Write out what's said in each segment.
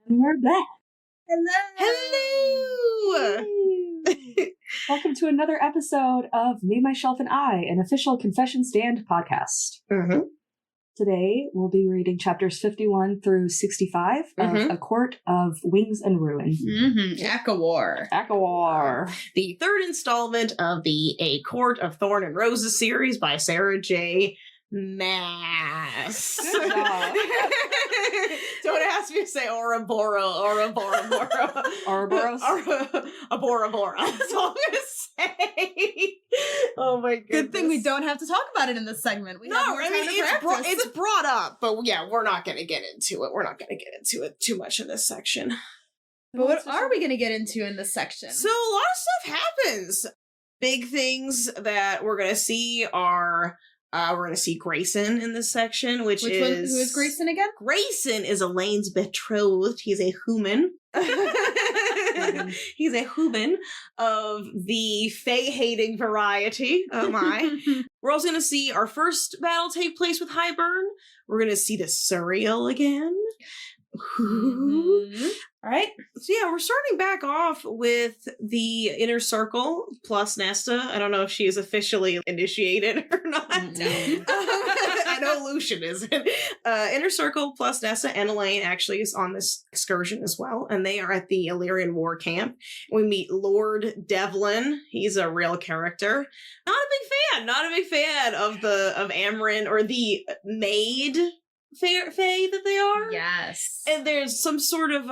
And we're back. Hello! Welcome to another episode of Me, Myself, and I, an official Confession Stand podcast. Mm-hmm. Today, we'll be reading chapters 51 through 65 of A Court of Wings and Ruin. Mm-hmm. ACOWAR. ACOWAR. The third installment of the A Court of Thorn and Roses series by Sarah J. Maas. Don't ask me to say Ouroboros. Ouroboros? Bora Bora. That's all I'm going to say. Oh my goodness. Good thing we don't have to talk about it in this segment. We have more time to practice. It's brought up, but yeah, we're not going to get into it. We're not going to get into it too much in this section. But what are we going to get into in this section? So a lot of stuff happens. Big things that we're going to see are... we're going to see Grayson in this section, who is Grayson again? Grayson is Elaine's betrothed. He's a human. He's a human of the fae-hating variety. Oh my. We're also going to see our first battle take place with Highburn. We're going to see the Suriel again. Mm-hmm. All right. So yeah, we're starting back off with the Inner Circle plus Nesta. I don't know if she is officially initiated or not. I know Lucian isn't. Inner Circle plus Nesta and Elaine actually is on this excursion as well. And they are at the Illyrian war camp. We meet Lord Devlin. He's a real character. Not a big fan of Amryn or the maid fae that they are. Yes. And there's some sort of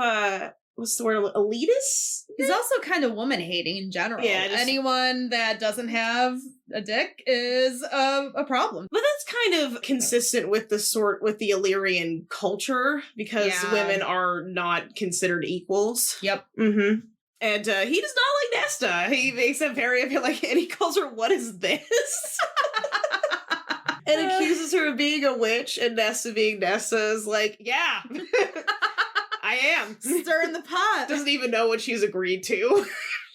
what's the word, elitist? He's also kind of woman-hating in general. Yeah, anyone that doesn't have a dick is a problem. But that's kind of consistent with the Illyrian culture, because women are not considered equals. Yep. Mm-hmm. And he does not like Nesta. He makes it very like, and he calls her, "What is this?" And accuses her of being a witch, and Nesta being Nesta is like, yeah, I am. Stirring the pot. Doesn't even know what she's agreed to.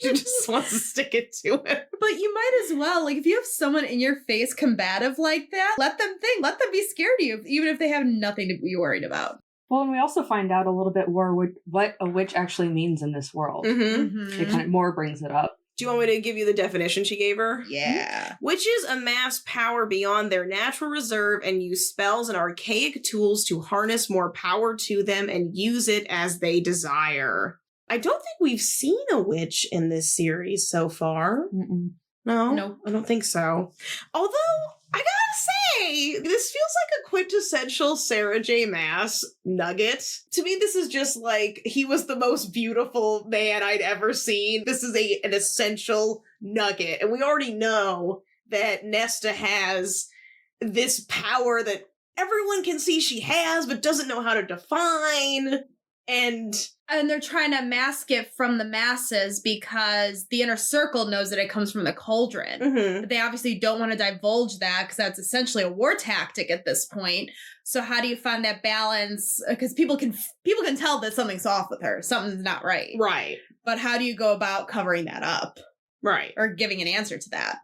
She just wants to stick it to him. But you might as well, like, if you have someone in your face combative like that, let them be scared of you, even if they have nothing to be worried about. Well, and we also find out a little bit more what a witch actually means in this world. Mm-hmm. It kind of more brings it up. Do you want me to give you the definition she gave her? Yeah. Witches amass power beyond their natural reserve and use spells and archaic tools to harness more power to them and use it as they desire. I don't think we've seen a witch in this series so far. Mm-mm. No? Nope. I don't think so. Although, I gotta say, this feels like a quintessential Sarah J. Maas nugget. To me, this is just like, he was the most beautiful man I'd ever seen. This is an essential nugget. And we already know that Nesta has this power that everyone can see she has, but doesn't know how to define. And they're trying to mask it from the masses because the Inner Circle knows that it comes from the cauldron. Mm-hmm. But they obviously don't want to divulge that because that's essentially a war tactic at this point. So how do you find that balance? Because people can tell that something's off with her. Something's not right. Right. But how do you go about covering that up? Right. Or giving an answer to that?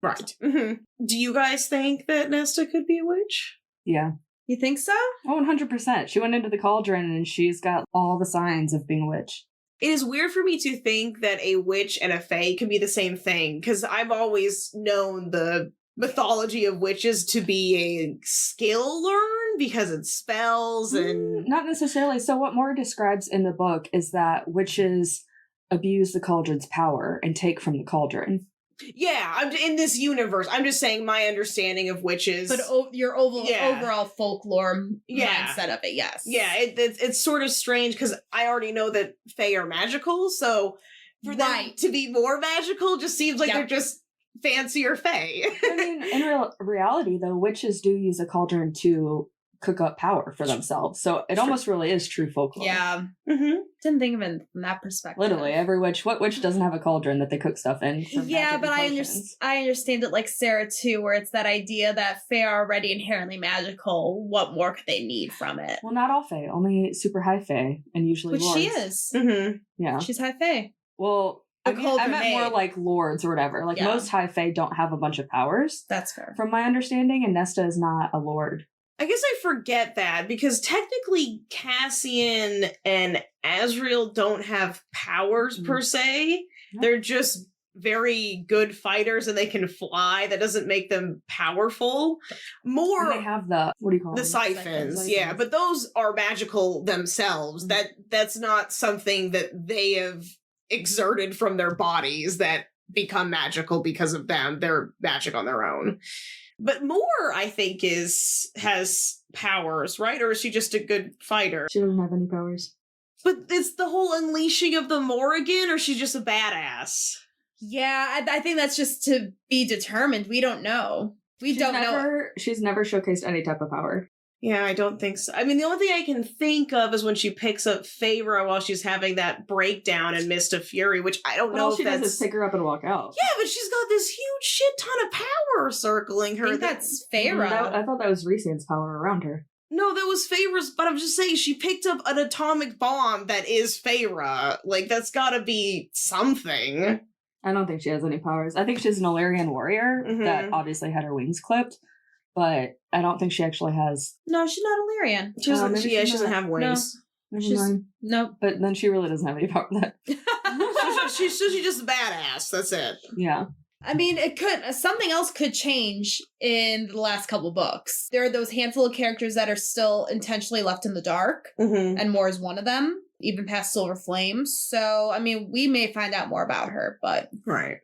Right. Mm-hmm. Do you guys think that Nesta could be a witch? Yeah. You think so? Oh, 100%. She went into the cauldron and she's got all the signs of being a witch. It is weird for me to think that a witch and a fae can be the same thing, because I've always known the mythology of witches to be a skill learn because it's spells and... Not necessarily. So what Moore describes in the book is that witches abuse the cauldron's power and take from the cauldron. Yeah, I'm in this universe. I'm just saying my understanding of witches. But your overall folklore mindset of it, yes. Yeah, it's sort of strange because I already know that fae are magical, so for them to be more magical just seems like they're just fancier fae. I mean, in reality, though, witches do use a cauldron to cook up power for themselves. So it almost really is true folklore. Yeah. Mm-hmm. Didn't think of it from that perspective. Literally, every witch. What witch doesn't have a cauldron that they cook stuff in? Yeah, but I understand it like Sarah too, where it's that idea that fae are already inherently magical. What more could they need from it? Well, not all fae. Only super high fae, and usually Which lords. she is. Mm-hmm. Yeah. She's high fae. Well, I meant more like lords or whatever. Like most high fae don't have a bunch of powers. That's fair. From my understanding, and Nesta is not a lord. I guess I forget that because technically Cassian and Azrael don't have powers per se. No. They're just very good fighters and they can fly. That doesn't make them powerful. More And they have the, what do you call the them? siphons, yeah, but those are magical themselves. That's not something that they have exerted from their bodies that become magical because of them. They're magic on their own. But Moore, I think, has powers, right? Or is she just a good fighter? She doesn't have any powers. But it's the whole unleashing of the Morrigan, or she's just a badass? Yeah, I think that's just to be determined. We don't know. We don't know. She's never showcased any type of power. Yeah, I don't think so. I mean, the only thing I can think of is when she picks up Feyre while she's having that breakdown in Mist of Fury, which I don't know All if she that's... does is pick her up and walk out. Yeah, but she's got this huge shit ton of power circling her. I think that's Feyre. I thought that was Rhysand's power around her. No, that was Feyre's, but I'm just saying she picked up an atomic bomb that is Feyre. Like, that's gotta be something. I don't think she has any powers. I think she's an Illyrian warrior that obviously had her wings clipped, but I don't think she actually has... No, she's not Illyrian. She doesn't, maybe she she's doesn't not. have wings. No. But then she really doesn't have any power then. She's just a badass, that's it. Yeah. I mean, something else could change in the last couple books. There are those handful of characters that are still intentionally left in the dark, and Moore is one of them, even past Silver Flame. So, I mean, we may find out more about her, but... Right.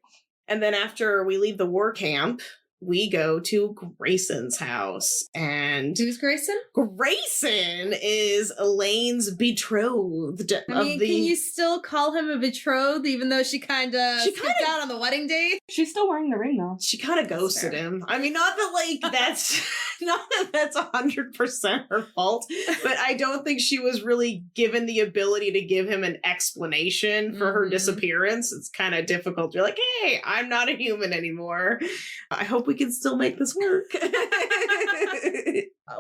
And then after we leave the war camp, we go to Grayson's house. And who's Grayson? Grayson is Elaine's betrothed. I mean, can you still call him a betrothed, even though she kind of skipped out on the wedding day? She's still wearing the ring, though. She kind of ghosted him. I mean, not that, like, that's... not that that's 100% her fault, but I don't think she was really given the ability to give him an explanation for her disappearance. It's kind of difficult to be like, hey, I'm not a human anymore. I hope we can still make this work.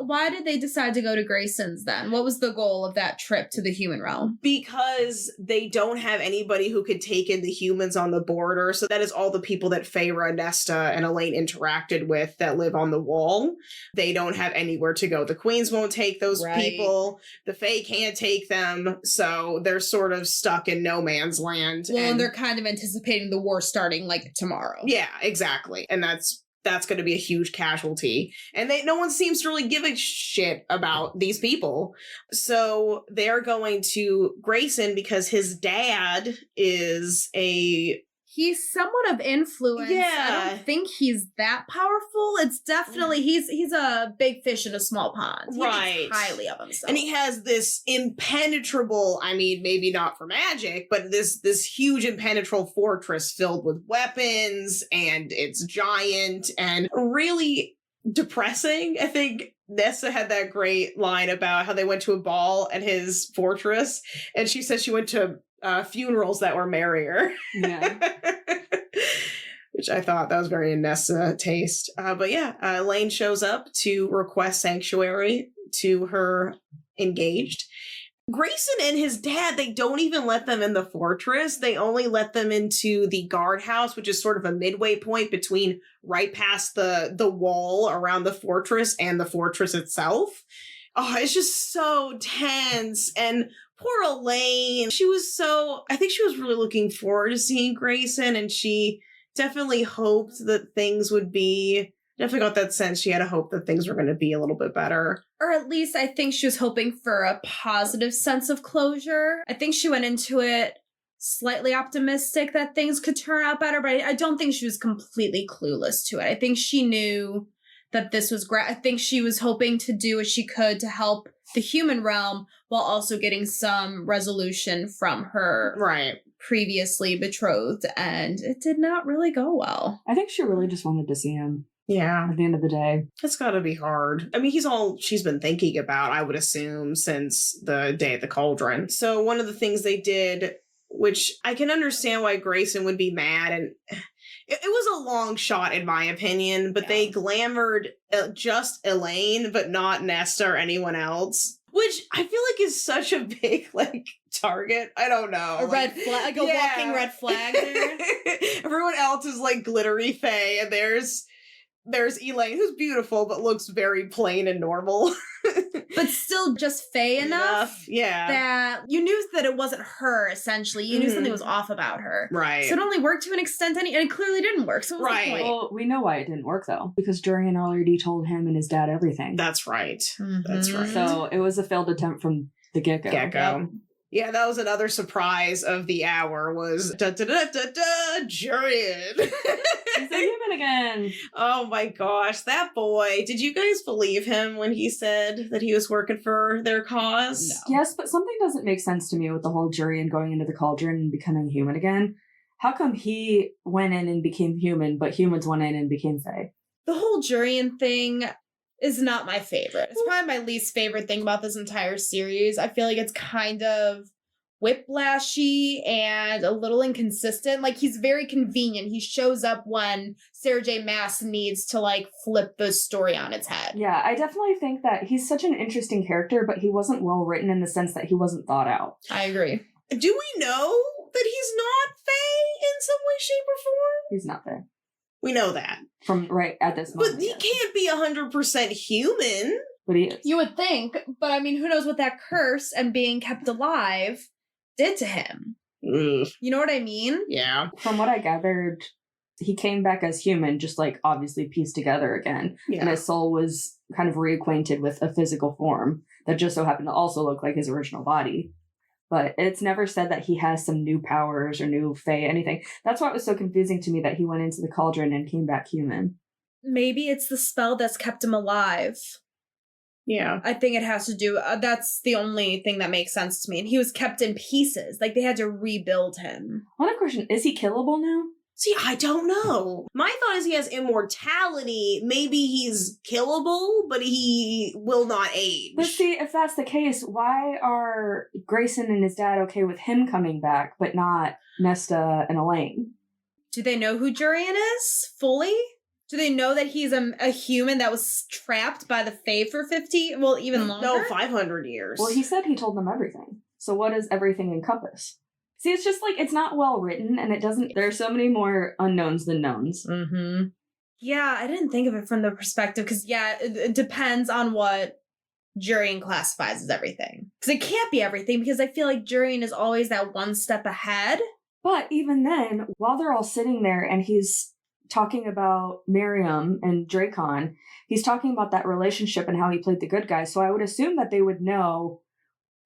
Why did they decide to go to Grayson's then? What was the goal of that trip to the human realm? Because they don't have anybody who could take in the humans on the border. So that is all the people that Feyre, Nesta, and Elaine interacted with that live on the wall. They don't have anywhere to go. The queens won't take those people. The Fae can't take them. So they're sort of stuck in no man's land. Well, and they're kind of anticipating the war starting like tomorrow. Yeah, exactly. And that's going to be a huge casualty. And no one seems to really give a shit about these people. So they're going to Grayson because his dad is he's somewhat of influence. Yeah. I don't think he's that powerful. It's definitely, he's a big fish in a small pond. He thinks highly of himself. And he has this impenetrable, I mean, maybe not for magic, but this huge impenetrable fortress filled with weapons, and it's giant and really depressing. I think Nessa had that great line about how they went to a ball at his fortress, and she said she went to funerals that were merrier. Yeah. Which I thought that was very in Nessa taste. But yeah, Elaine shows up to request sanctuary to her engaged. Grayson and his dad, they don't even let them in the fortress. They only let them into the guardhouse, which is sort of a midway point between right past the wall around the fortress and the fortress itself. Oh, it's just so tense. And poor Elaine, I think she was really looking forward to seeing Grayson, and she definitely hoped that things would be, definitely got that sense she had a hope that things were going to be a little bit better. Or at least I think she was hoping for a positive sense of closure. I think she went into it slightly optimistic that things could turn out better, but I don't think she was completely clueless to it. I think she knew that this was great. I think she was hoping to do what she could to help the human realm while also getting some resolution from her previously betrothed, and it did not really go well. I think she really just wanted to see him. Yeah. At the end of the day. It's gotta be hard. I mean, he's all she's been thinking about, I would assume, since the day at the cauldron. So one of the things they did, which I can understand why Grayson would be mad, and it was a long shot in my opinion, but they glamored just Elaine, but not Nesta or anyone else. Which I feel like is such a big, target. I don't know. A red flag, a walking red flag there. Everyone else is, glittery fae, and there's there's Elaine, who's beautiful, but looks very plain and normal. But still just Faye enough Yeah. that you knew that it wasn't her, essentially. You knew something was off about her. Right. So it only worked to an extent, and it clearly didn't work. So what was the point? Well, we know why it didn't work, though, because Jurian already told him and his dad everything. That's right. Mhm. That's right. So it was a failed attempt from the get-go. Gecko. Yeah, that was another surprise of the hour was Jurian. He's a human again. Oh my gosh, that boy. Did you guys believe him when he said that he was working for their cause? No. Yes, but something doesn't make sense to me with the whole Jurian going into the cauldron and becoming human again. How come he went in and became human, but humans went in and became Fae? The whole Jurian thing is not my favorite. It's probably my least favorite thing about this entire series. I feel like it's kind of whiplashy and a little inconsistent. Like, he's very convenient. He shows up when Sarah J. Maas needs to, like, flip the story on its head. Yeah, I definitely think that he's such an interesting character, but he wasn't well written in the sense that he wasn't thought out. I agree. Do we know that he's not Fae in some way, shape, or form? He's not Fae. We know that. From right at this moment. But he can't be 100% human. But he is. You would think, but I mean, who knows what that curse and being kept alive did to him? Ugh. You know what I mean? Yeah. From what I gathered, he came back as human, just like obviously pieced together again. Yeah. And his soul was kind of reacquainted with a physical form that just so happened to also look like his original body. But it's never said that he has some new powers or new Fae, anything. That's why it was so confusing to me that he went into the cauldron and came back human. Maybe it's the spell that's kept him alive. Yeah. I think it has to do, that's the only thing that makes sense to me. And he was kept in pieces. Like, they had to rebuild him. One question, is he killable now? See, I don't know. My thought is he has immortality. Maybe he's killable, but he will not age. But see, if that's the case, why are Grayson and his dad okay with him coming back, but not Nesta and Elaine? Do they know who Jurian is fully? Do they know that he's a human that was trapped by the Fae for 50, well, even longer? No, 500 years. Well, he said he told them everything. So what does everything encompass? See, it's just like, it's not well written, and it doesn't, there are so many more unknowns than knowns. Mm-hmm. Yeah, I didn't think of it from the perspective, because, yeah, it depends on what Jurian classifies as everything. Because it can't be everything, because I feel like Jurian is always that one step ahead. But even then, while they're all sitting there and he's talking about Miriam and Dracon, he's talking about that relationship and how he played the good guy. So I would assume that they would know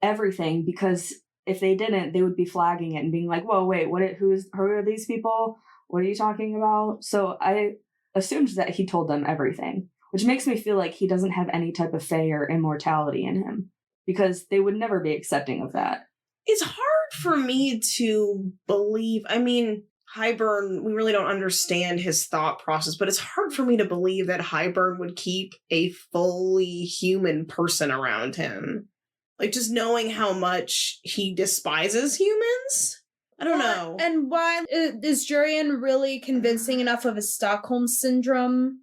everything, because if they didn't, they would be flagging it and being like, whoa, wait, who are these people? What are you talking about? So I assumed that he told them everything, which makes me feel like he doesn't have any type of Fae or immortality in him, because they would never be accepting of that. It's hard for me to believe. I mean, Highburn, we really don't understand his thought process, but it's hard for me to believe that Highburn would keep a fully human person around him. Like, just knowing how much he despises humans? I don't know. And why is Jurian really convincing enough of a Stockholm syndrome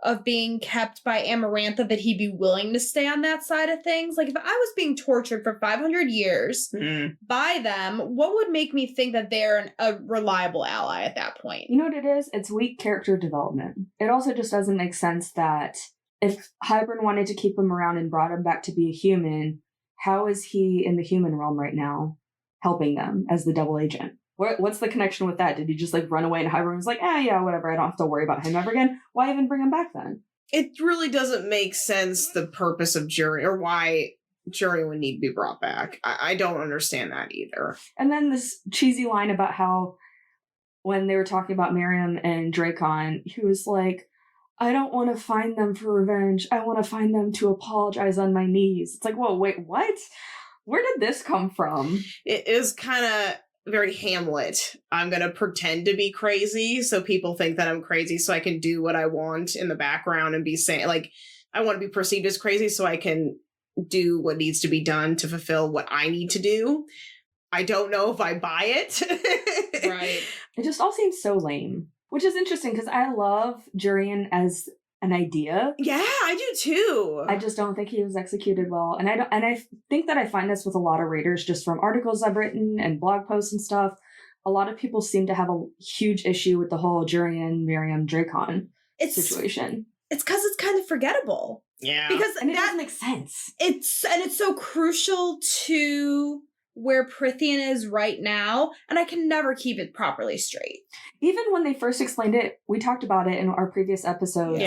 of being kept by Amarantha that he'd be willing to stay on that side of things? Like, if I was being tortured for 500 years by them, what would make me think that they're a reliable ally at that point? You know what it is? It's weak character development. It also just doesn't make sense that if Highburn wanted to keep him around and brought him back to be a human, how is he in the human realm right now helping them as the double agent? What's the connection with that? Did he just like run away and Highburn was like, yeah, whatever, I don't have to worry about him ever again? Why even bring him back then? It really doesn't make sense, the purpose of Jurian, or why Jurian would need to be brought back. I don't understand that either. And then this cheesy line about how when they were talking about Miriam and Dracon, he was like, I don't want to find them for revenge. I want to find them to apologize on my knees. It's like, whoa, wait, what? Where did this come from? It is kind of very Hamlet. I'm going to pretend to be crazy so people think that I'm crazy so I can do what I want in the background and be saying, like, I want to be perceived as crazy so I can do what needs to be done to fulfill what I need to do. I don't know if I buy it. Right. It just all seems so lame. Which is interesting because I love Jurian as an idea. Yeah, I do too. I just don't think he was executed well. And I think that I find this with a lot of readers just from articles I've written and blog posts and stuff. A lot of people seem to have a huge issue with the whole Jurian, Miriam, Dracon. situation. It's because it's kind of forgettable. Yeah. Because And it doesn't make sense. It's so crucial to where Prithian is right now, and I can never keep it properly straight. Even when they first explained it, we talked about it in our previous episodes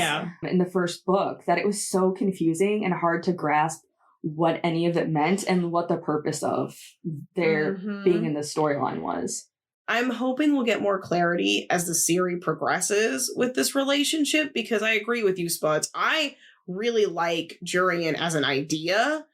in the first book, that it was so confusing and hard to grasp what any of it meant and what the purpose of their being in the storyline was. I'm hoping we'll get more clarity as the series progresses with this relationship, because I agree with you, Spuds. I really like Jurian as an idea.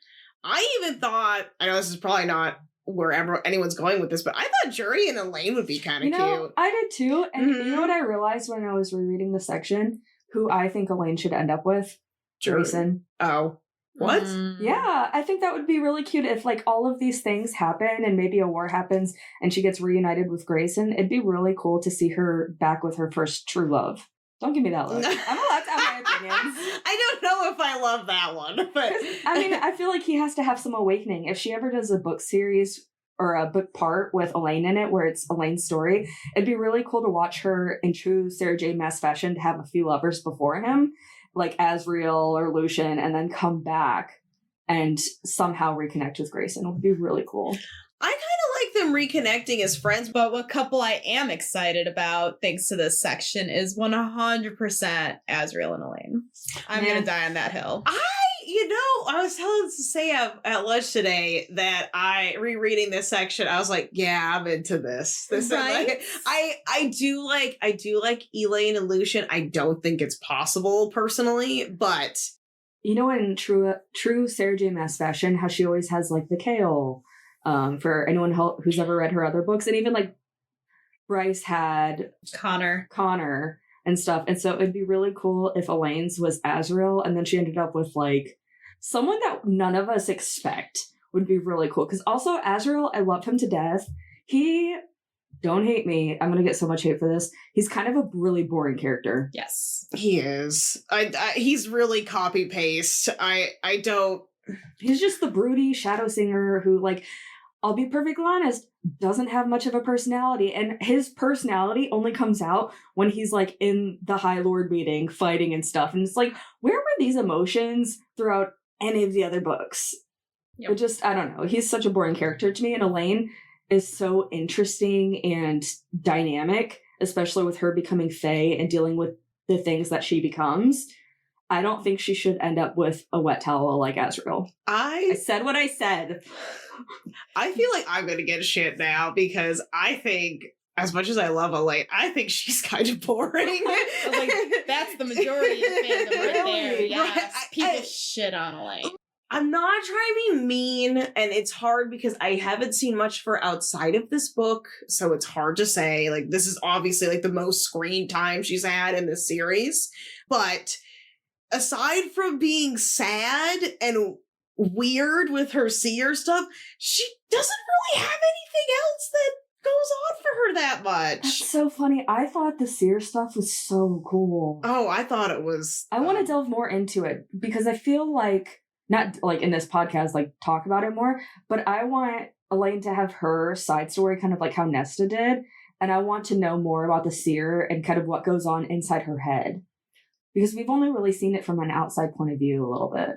I even thought, I know this is probably not wherever anyone's going with this, but I thought Jurian and Elaine would be kind of cute. I did too. And you know what I realized when I was rereading the section? Who I think Elaine should end up with? Grayson. Oh. What? Yeah, I think that would be really cute if, like, all of these things happen and maybe a war happens and she gets reunited with Grayson. It'd be really cool to see her back with her first true love. Don't give me that look. I'm allowed to have my opinions. I don't know if I love that one, but I mean, I feel like he has to have some awakening. If she ever does a book series or a book part with Elaine in it, where it's Elaine's story, it'd be really cool to watch her in true Sarah J. Maas fashion to have a few lovers before him, like Asriel or Lucian, and then come back and somehow reconnect with Grayson. It would be really cool. I kind of like them reconnecting as friends, but But what couple I am excited about, thanks to this section, is 100% Asriel and Elaine. I'm going to die on that hill. I was telling to say at lunch today that rereading this section, I was like, yeah, I'm into this. Right? Like, I do like Elaine and Lucian. I don't think it's possible personally, but You know, in true Sarah J. Maas fashion, how she always has, like, the kale, for anyone who's ever read her other books, and even, like, Bryce had Connor and stuff. And so it'd be really cool if Elaine's was Asriel, and then she ended up with, like, someone that none of us expect. Would be really cool. Because also Asriel, I love him to death. Don't hate me, I'm gonna get so much hate for this. He's kind of a really boring character. Yes. he is. He's really copy paste. I don't. He's just the broody shadow singer who, like, I'll be perfectly honest, doesn't have much of a personality. And his personality only comes out when he's, like, in the High Lord meeting, fighting and stuff. And it's like, where were these emotions throughout any of the other books? Yep. It just, I don't know. He's such a boring character to me. And Elaine is so interesting and dynamic, especially with her becoming Fae and dealing with the things that she becomes. I don't think she should end up with a wet towel like Asriel. I said what I said. I feel like I'm gonna get shit now because I think, as much as I love Elaine, I think she's kind of boring. Like, that's the majority of fandom right there. Yes. Right. People shit on Elaine. I'm not trying to be mean, and it's hard because I haven't seen much for outside of this book, so it's hard to say. Like, this is obviously, like, the most screen time she's had in this series, but aside from being sad and weird with her seer stuff, she doesn't really have anything else that goes on for her that much. That's so funny. I thought the seer stuff was so cool. Oh, I thought it was. I want to delve more into it because I feel like, not like in this podcast, like, talk about it more, but I want Elaine to have her side story kind of like how Nesta did. And I want to know more about the seer and kind of what goes on inside her head. Because we've only really seen it from an outside point of view a little bit.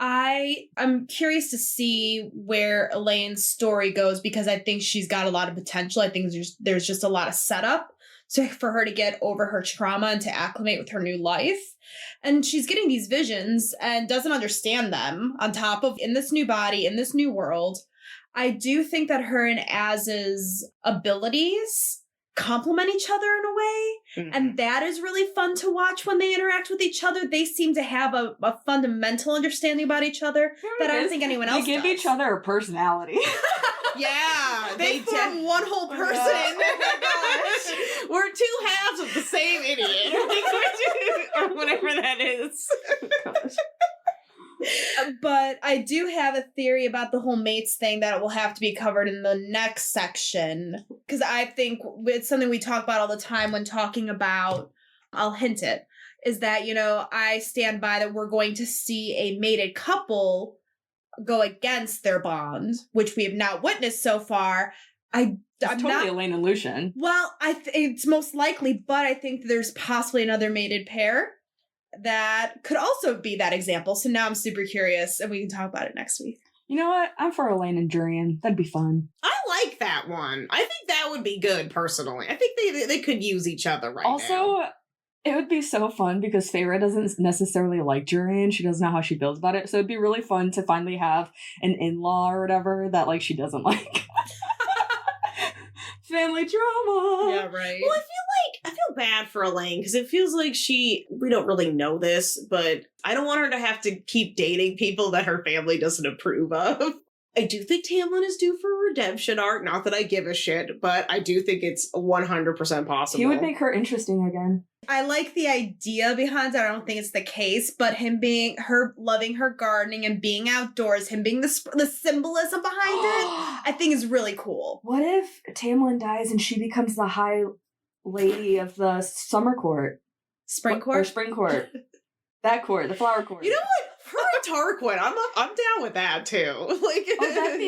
I'm curious to see where Elaine's story goes because I think she's got a lot of potential. I think there's just a lot of setup for her to get over her trauma and to acclimate with her new life. And she's getting these visions and doesn't understand them on top of in this new body, in this new world. I do think that her and Az's abilities complement each other in a way. And that is really fun to watch when they interact with each other. They seem to have a fundamental understanding about each other that I don't think anyone else They give does. each other a personality. Yeah, They form one whole person. Oh my gosh. We're two halves of the same idiot. Or whatever that is. But I do have a theory about the whole mates thing that will have to be covered in the next section. Because I think it's something we talk about all the time when talking about, I'll hint it, is that, I stand by that we're going to see a mated couple go against their bond, which we have not witnessed so far. It's I'm totally not. Elaine and Lucian. Well, it's most likely, but I think there's possibly another mated pair that could also be that example. So now I'm super curious, and we can talk about it next week. You know what? I'm for Elaine and Jurian. That'd be fun. I like that one. I think that would be good, personally. I think they could use each other now. Also, it would be so fun because Feyre doesn't necessarily like Jurian. She doesn't know how she feels about it. So it'd be really fun to finally have an in-law or whatever that, like, she doesn't like. Family drama. Yeah, right. Well, I feel bad for Elaine because it feels like we don't really know this, but I don't want her to have to keep dating people that her family doesn't approve of. I do think Tamlin is due for a redemption arc. Not that I give a shit, but I do think it's 100% possible. He would make her interesting again. I like the idea behind it. I don't think it's the case, but him loving her gardening and being outdoors, him being the symbolism behind it, I think is really cool. What if Tamlin dies and she becomes the high lady of the summer court? Spring court? Or spring court. That court, the flower court. You know what? Her and Tarquin, I'm down with that too. Like, that'd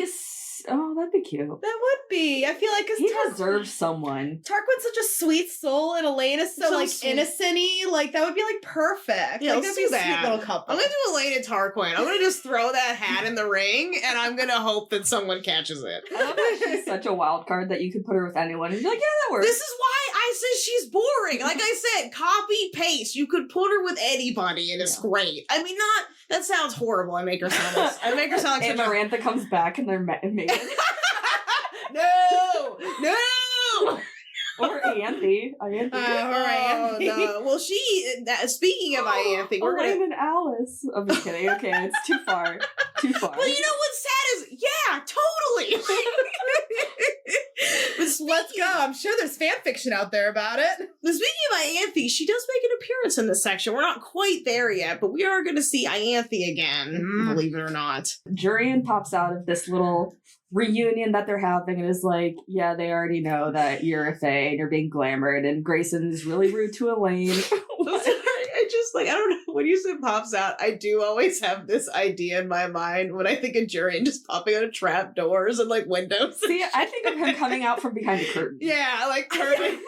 be cute. That would be. I feel like because he deserves someone. Tarquin's such a sweet soul, and Elaine is so like innocent-y. Like that would be like perfect. Yeah, like, let's that'd be do a sweet that. little couple. I'm gonna do Elaine and Tarquin. I'm gonna just throw that hat in the ring, and I'm gonna hope that someone catches it. I love that she's such a wild card that you could put her with anyone and be like, yeah, that works. This is why I said she's boring. Like I said, copy paste. You could put her with anybody, and it's great. I mean, that sounds horrible. I make her sound like and Marantha comes back and they're mated. No! Or Ianthe. Oh, no. Well, speaking of Ianthe, we're Elaine gonna... and Alice. I'm just kidding. Okay, it's too far. Too far. Well, you know what's sad is... Yeah, totally! But let's go. I'm sure there's fan fiction out there about it. But speaking of Ianthe, she does make an appearance in this section. We're not quite there yet, but we are going to see Ianthe again, believe it or not. Jurian pops out of this little reunion that they're having and is like, yeah, they already know that you're a fae and you're being glamored, and Grayson is really rude to Elaine. I don't know, when you said pops out, I do always have this idea in my mind when I think of Jurian just popping out of trap doors and like windows. See, I think of him coming out from behind a curtain. Yeah, like curtain,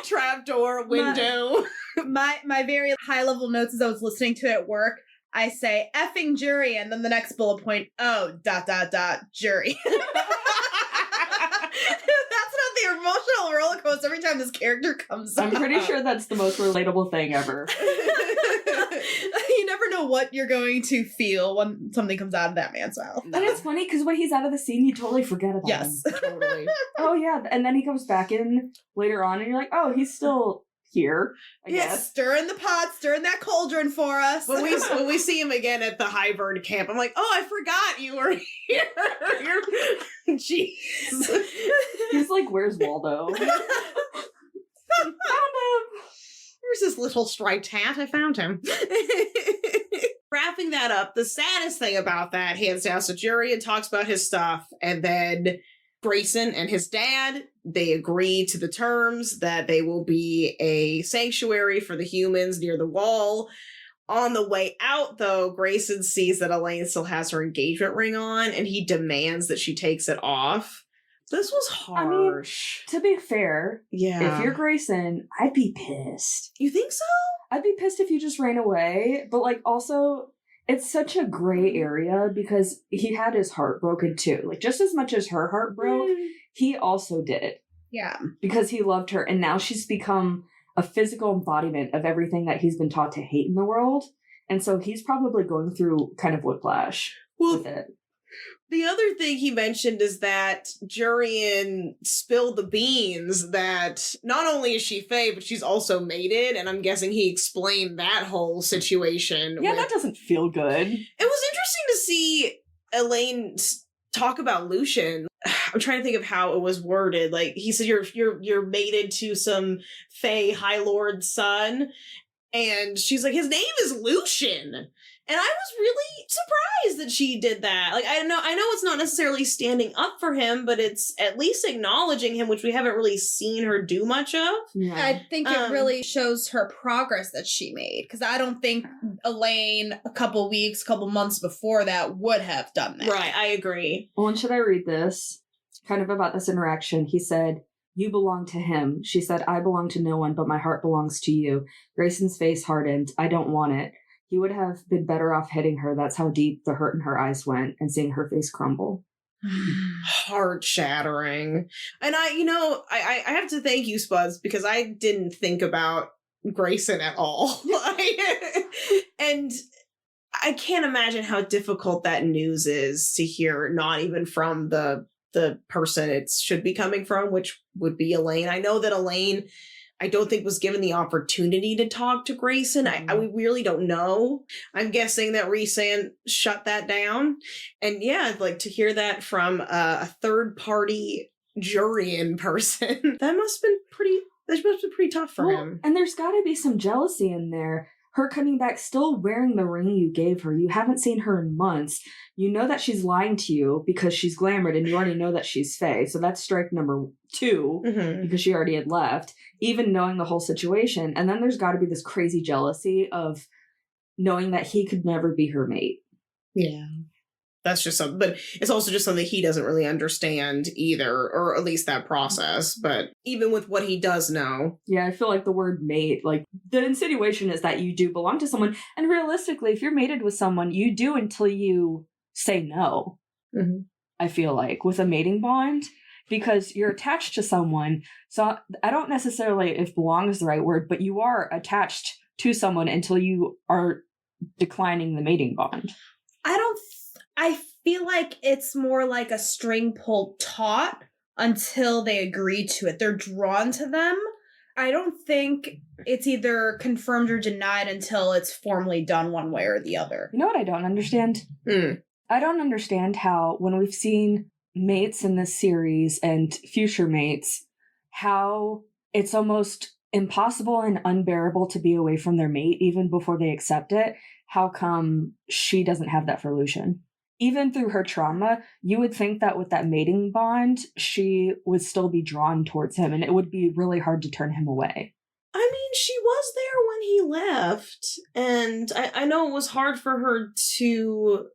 trap door, window. My very high level notes as I was listening to it at work, I say effing jury, and then the next bullet point, jury. That's not the emotional roller coaster every time this character comes up. I'm pretty sure that's the most relatable thing ever. You never know what you're going to feel when something comes out of that man's mouth. And it's funny because when he's out of the scene, you totally forget about him. Totally. Oh, yeah. And then he comes back in later on, and you're like, oh, he's still here, I guess. Stirring the pot, stirring that cauldron for us. When we see him again at the Highburn camp, I'm like, oh, I forgot you were here. Jeez. He's like, where's Waldo? Found him. Here's this little striped hat. I found him. Wrapping that up, the saddest thing about that, hands down, so Jurian talks about his stuff, and then Grayson and his dad, they agree to the terms that they will be a sanctuary for the humans near the wall. On the way out, though, Grayson sees that Elaine still has her engagement ring on, and he demands that she takes it off. This was harsh. I mean, to be fair, yeah. If you're Grayson, I'd be pissed. You think so? I'd be pissed if you just ran away, but like also, it's such a gray area because he had his heart broken too. Like just as much as her heart broke, he also did it. Yeah. Because he loved her, and now she's become a physical embodiment of everything that he's been taught to hate in the world. And so he's probably going through kind of whiplash with it. The other thing he mentioned is that Jurian spilled the beans that not only is she fae, but she's also mated, and I'm guessing he explained that whole situation. Yeah, that doesn't feel good. It was interesting to see Elaine talk about Lucian. I'm trying to think of how it was worded. Like he said, you're mated to some fae High Lord's son, and she's like, his name is Lucian. And I was really surprised that she did that. Like, I know it's not necessarily standing up for him, but it's at least acknowledging him, which we haven't really seen her do much of. Yeah. I think it really shows her progress that she made. Because I don't think Elaine, a couple months before that, would have done that. Right, I agree. Well, and should I read this? kind of about this interaction. He said, "You belong to him." She said, "I belong to no one, but my heart belongs to you." Grayson's face hardened. "I don't want it." He would have been better off hitting her. That's how deep the hurt in her eyes went, and seeing her face crumble. Heart shattering. And I have to thank you, Spuds, because I didn't think about Grayson at all. And I can't imagine how difficult that news is to hear, not even from the person it should be coming from, which would be Elaine. I know that Elaine, I don't think, was given the opportunity to talk to Grayson. We really don't know. I'm guessing that Rhysand shut that down. And yeah, like, to hear that from a third party jury-in person, that must have been pretty tough for him. And there's got to be some jealousy in there. Her coming back still wearing the ring you gave her. You haven't seen her in months. You know that she's lying to you because she's glamored, and you already know that she's Fae. So that's strike number 2, because she already had left, even knowing the whole situation. And then there's got to be this crazy jealousy of knowing that he could never be her mate. Yeah. That's just something, but it's also just something he doesn't really understand either, or at least that process. But even with what he does know. Yeah, I feel like the word mate, like, the insinuation is that you do belong to someone. And realistically, if you're mated with someone, you do until you say no. Mm-hmm. I feel like, with a mating bond, because you're attached to someone. So I don't necessarily, if belong is the right word, but you are attached to someone until you are declining the mating bond. I feel like it's more like a string pulled taut until they agree to it. They're drawn to them. I don't think it's either confirmed or denied until it's formally done one way or the other. You know what I don't understand? I don't understand how, when we've seen mates in this series and future mates, how it's almost impossible and unbearable to be away from their mate even before they accept it. How come she doesn't have that for Lucian? Even through her trauma, you would think that with that mating bond, she would still be drawn towards him, and it would be really hard to turn him away. I mean, she was there when he left, and I know it was hard for her to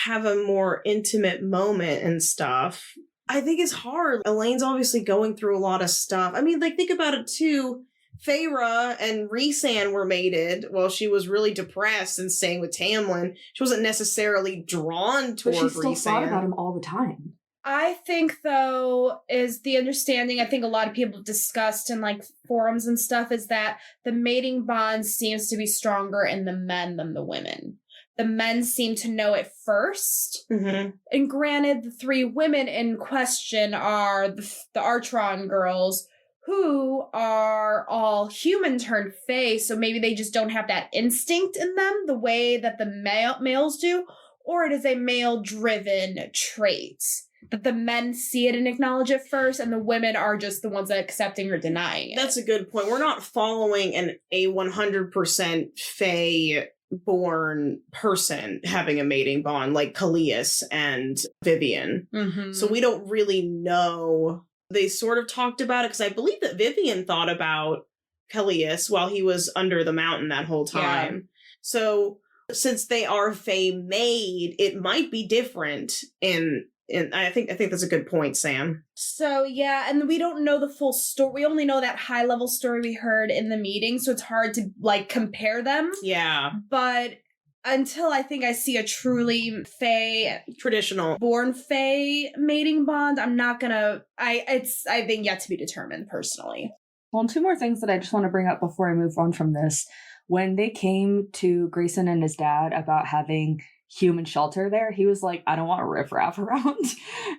have a more intimate moment and stuff. I think it's hard. Elaine's obviously going through a lot of stuff. I mean, like, think about it too. Feyre and Rhysand were mated while she was really depressed and staying with Tamlin. She wasn't necessarily drawn toward Rhysand. But she still thought about him all the time. I think, though, is the understanding, I think a lot of people discussed in, like, forums and stuff, is that the mating bond seems to be stronger in the men than the women. The men seem to know it first. Mm-hmm. And granted, the 3 women in question are the Artron girls, who are all human turned Fae, so maybe they just don't have that instinct in them the way that the males do, or it is a male-driven trait. That the men see it and acknowledge it first, and the women are just the ones that are accepting or denying it. That's a good point. We're not following a 100% Fae-born person having a mating bond like Khalees and Vivian. Mm-hmm. So we don't really know. They sort of talked about it, because I believe that Vivian thought about Khalees while he was under the mountain that whole time. Yeah. So since they are Fae-made, it might be different in I think that's a good point, Sam. So yeah, and we don't know the full story. We only know that high level story we heard in the meeting, so it's hard to, like, compare them. Yeah. But until I think I see a truly Fae, traditional born Fae mating bond, I'm not gonna. I think yet to be determined personally. Well, and 2 more things that I just want to bring up before I move on from this. When they came to Grayson and his dad about having human shelter there, he was like, "I don't want riffraff around."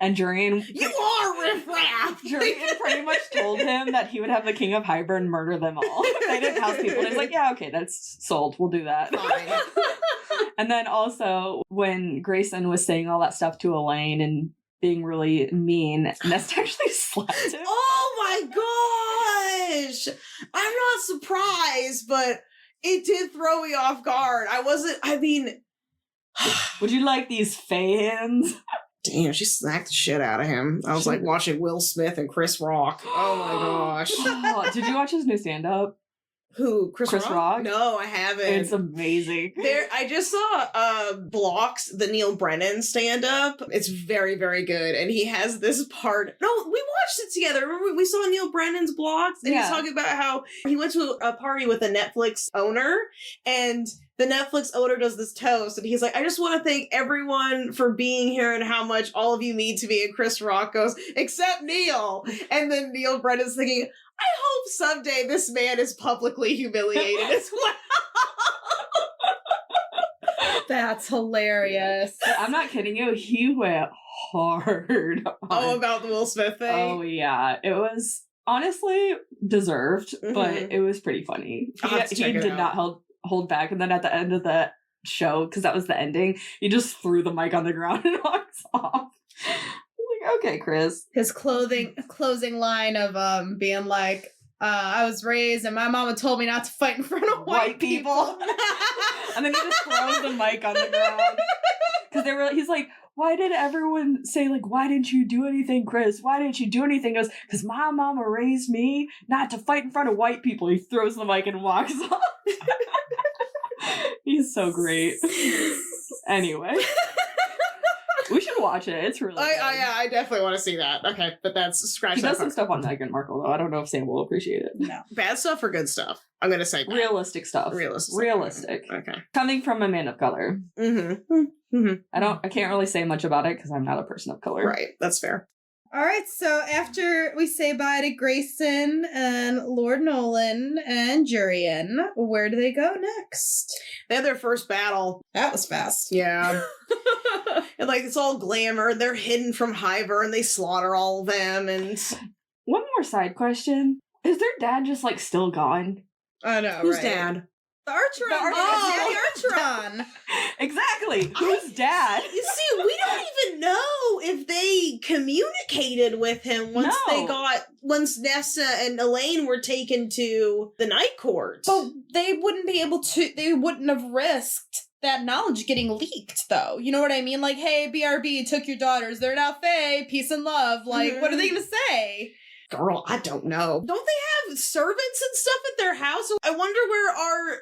And Jurian, you are riffraff. Jurian pretty much told him that he would have the King of Hybern murder them all. They didn't house people. And he's like, "Yeah, okay, that's sold. We'll do that." Fine. And then also, when Grayson was saying all that stuff to Elaine and being really mean, Nesta actually slapped him. Oh my gosh! I'm not surprised, but it did throw me off guard. Would you like these fans? Damn, she smacked the shit out of him. I was like watching Will Smith and Chris Rock. Oh my gosh. Did you watch his new stand-up? Who? Chris Rock? No, I haven't. It's amazing. I just saw Blocks, the Neil Brennan stand-up. It's very, very good. And he has this part. No, we watched it together. Remember we saw Neil Brennan's Blocks? And he's talking about how he went to a party with a Netflix owner, and the Netflix owner does this toast, and he's like, I just want to thank everyone for being here and how much all of you mean to me. And Chris Rock goes, except Neil. And then Neil Brennan's thinking, I hope someday this man is publicly humiliated as well. That's hilarious. I'm not kidding you. He went hard. About the Will Smith thing? Oh, yeah. It was honestly deserved, but it was pretty funny. He did not hold back. And then at the end of the show, because that was the ending, he just threw the mic on the ground and walks off. Okay, Chris. His closing line of being like, I was raised and my mama told me not to fight in front of white people. And then he just throws the mic on the ground. Because he's like, why did everyone say, like, why didn't you do anything, Chris? Why didn't you do anything? He goes, because my mama raised me not to fight in front of white people. He throws the mic and walks off. He's so great. Anyway. We should watch it. It's really good. I definitely want to see that. Okay, but that's scratch. He that does part. some stuff on Meghan Markle, though. I don't know if Sam will appreciate it. No. Bad stuff or good stuff? I'm going to say bad. Realistic stuff. Realistic. Okay. Coming from a man of color. I can't really say much about it because I'm not a person of color. Right. That's fair. All right, so after we say bye to Grayson and Lord Nolan and Jurian, where do they go next? They have their first battle. That was fast. Yeah. And like, it's all glamour. They're hidden from Hiver and they slaughter all of them. And one more side question. Is their dad just like still gone? I know, who's right? dad? Archeron. Daddy Archeron. Exactly. Who's dad? You see, we don't even know if they communicated with him once Nessa and Elaine were taken to the Night Court. But they wouldn't have risked that knowledge getting leaked, though. You know what I mean? Like, hey, BRB took your daughters. They're now Fae. Peace and love. Like, what are they going to say? Girl, I don't know. Don't they have servants and stuff at their house? I wonder where our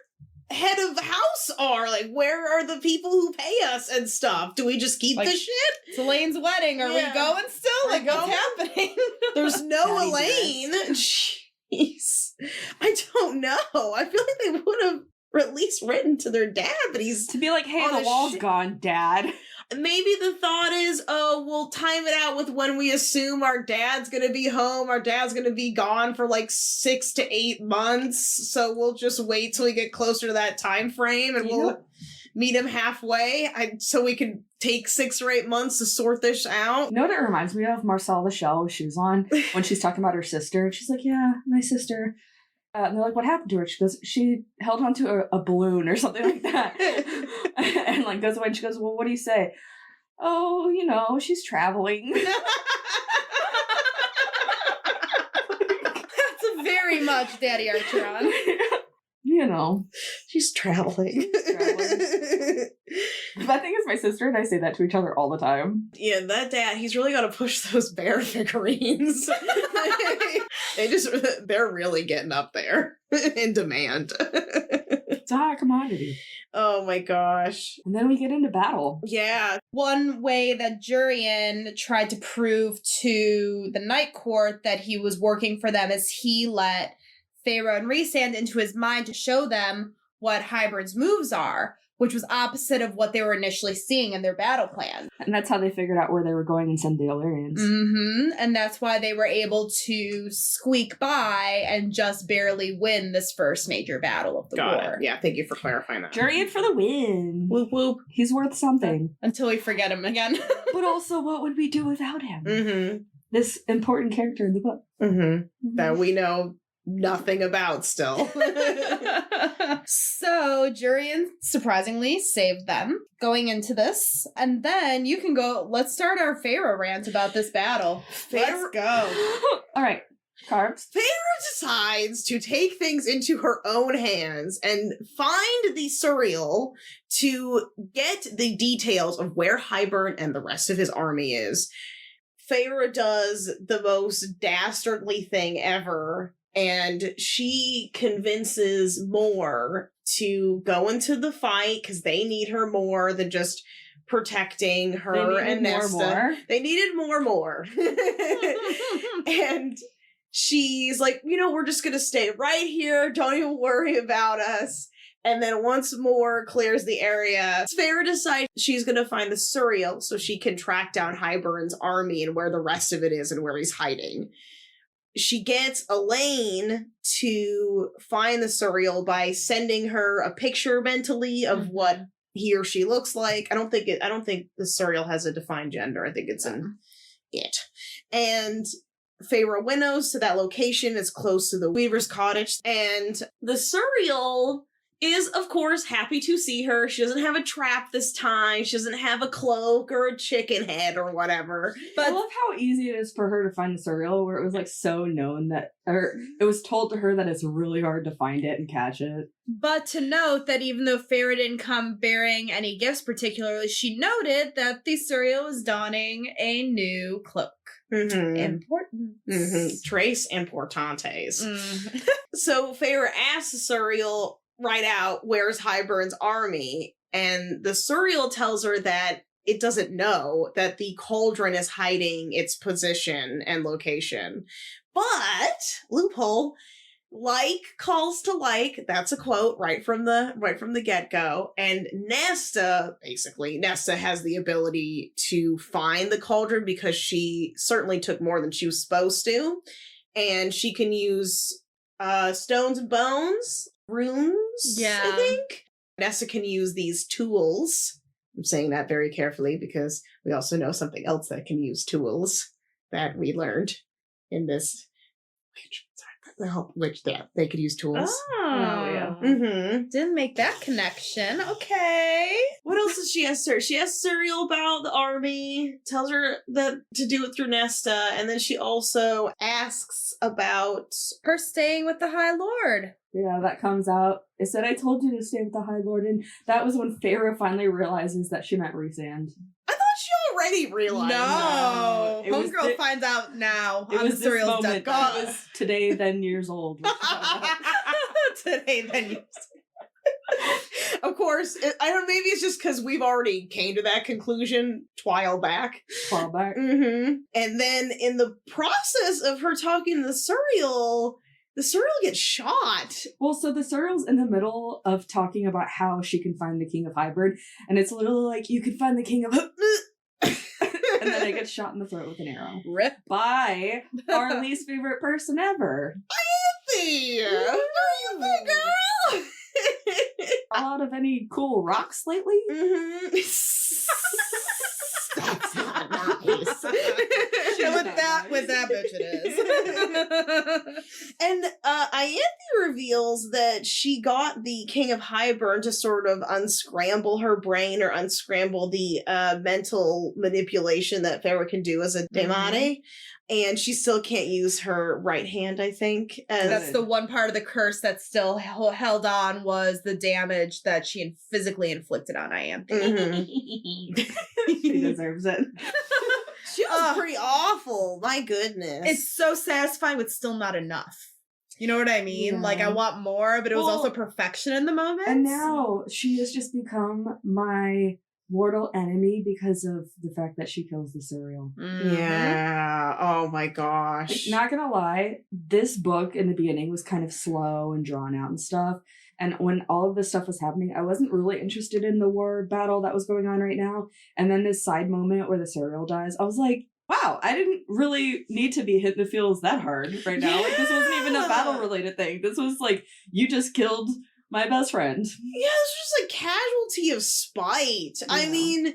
head of house are. Like, where are the people who pay us and stuff? Do we just keep the shit? It's Elaine's wedding. Are we going still? Like, what's happening? There's no Elaine. Jeez. I don't know. I feel like they would have at least written to their dad that he's to be like, hey, the wall's gone, Dad. Maybe the thought is, oh, we'll time it out with when we assume our dad's gonna be home. Our dad's gonna be gone for like 6 to 8 months. So we'll just wait till we get closer to that time frame and we'll meet him halfway. So we can take 6 or 8 months to sort this out. You know what it reminds me of? Marcel the Shell with shoes on when she's talking about her sister. She's like, yeah, my sister. And they're like, what happened to her? She goes, she held onto a balloon or something like that. And like goes away and she goes, well, what do you say? Oh, you know, she's traveling. That's very much Daddy Archeron. You know. She's traveling. The thing is, my sister and I say that to each other all the time. Yeah, that dad, he's really got to push those bear figurines. They're really getting up there in demand. It's a hot commodity. Oh my gosh. And then we get into battle. Yeah. One way that Jurian tried to prove to the Night Court that he was working for them is he let Pharaoh and Rhysand into his mind to show them what Hybern's moves are, which was opposite of what they were initially seeing in their battle plan. And that's how they figured out where they were going and send the Illyrians. Mm-hmm. And that's why they were able to squeak by and just barely win this first major battle of the war. Yeah, thank you for clarifying that. Jurian for the win. Whoop whoop. He's worth something. Until we forget him again. But also, what would we do without him? Mm-hmm. This important character in the book. Mm-hmm. That we know nothing about still. So Jurian surprisingly saved them going into this. And then you can go, let's start our Pharaoh rant about this battle. Let's go. All right, Carbs. Pharaoh decides to take things into her own hands and find the Surreal to get the details of where Hybern and the rest of his army is. Pharaoh does the most dastardly thing ever And she convinces Moore to go into the fight because they need her more than just protecting her and Nesta. They needed more. And she's like, we're just going to stay right here. Don't even worry about us. And then once Moore clears the area, Feyre decides she's going to find the Suriel so she can track down Hybern's army and where the rest of it is and where he's hiding. She gets Elaine to find the Suriel by sending her a picture mentally of what he or she looks like. I don't think the Suriel has a defined gender. I think it's an it. And Feyre winnows to that location. It's close to the Weaver's cottage. And the Suriel is, of course, happy to see her. She doesn't have a trap this time. She doesn't have a cloak or a chicken head or whatever. But I love how easy it is for her to find the Suriel, where it was like so known that, or it was told to her that it's really hard to find it and catch it. But to note that even though Feyre didn't come bearing any gifts particularly, she noted that the Suriel was donning a new cloak. Importance. Trace importantes. So Feyre asks the Suriel right out, where's Hybern's army? And the Suriel tells her that it doesn't know, that the cauldron is hiding its position and location. But, loophole, like calls to like, that's a quote right from the get-go. And Nesta has the ability to find the cauldron because she certainly took more than she was supposed to. And she can use stones and bones, runes, I think. Nesta can use these tools. I'm saying that very carefully because we also know something else that can use tools that we learned in this. Which they could use tools. Oh yeah. Didn't make that connection. Okay. What else does she ask her? She asks Suriel about the army, tells her that to do it through Nesta, and then she also asks about her staying with the High Lord. Yeah, that comes out. It said, I told you to stay with the High Lord, and that was when Feyre finally realizes that she meant Rhysand. I thought she already realized. No. Homegirl finds out now. It was this moment. Dead. God. It was today, then years old. Today, then years old. Of course, I don't. Maybe it's just because we've already came to that conclusion while back. And then in the process of her talking to the Suriel gets shot. Well, so the Suriel's in the middle of talking about how she can find the King of Hybern, and it's literally like, you can find the King of and then it gets shot in the throat with an arrow. Rip. By our least favorite person ever. Ianthe! How are you big girl? Out of any cool rocks lately? That's not nice. With that bitch it is. And Ianthe reveals that she got the King of Hybern to sort of unscramble her brain or unscramble the mental manipulation that Feyre can do as a Demare. And she still can't use her right hand, I think. That's the one part of the curse that still held on, was the damage that she physically inflicted on Ianthe. She deserves it. She was pretty awful. My goodness. It's so satisfying, but still not enough. You know what I mean? Yeah. Like, I want more, but it was also perfection in the moment. And now she has just become my mortal enemy because of the fact that she kills the Suriel. Yeah. Oh my gosh. Like, not gonna lie, this book in the beginning was kind of slow and drawn out and stuff. And when all of this stuff was happening, I wasn't really interested in the war battle that was going on right now. And then this side moment where the Suriel dies, I was like, wow, I didn't really need to be hit in the feels that hard right now. Like, this wasn't even a battle related thing. This was like, you just killed my best friend. Yeah, it's just a casualty of spite. Yeah. I mean,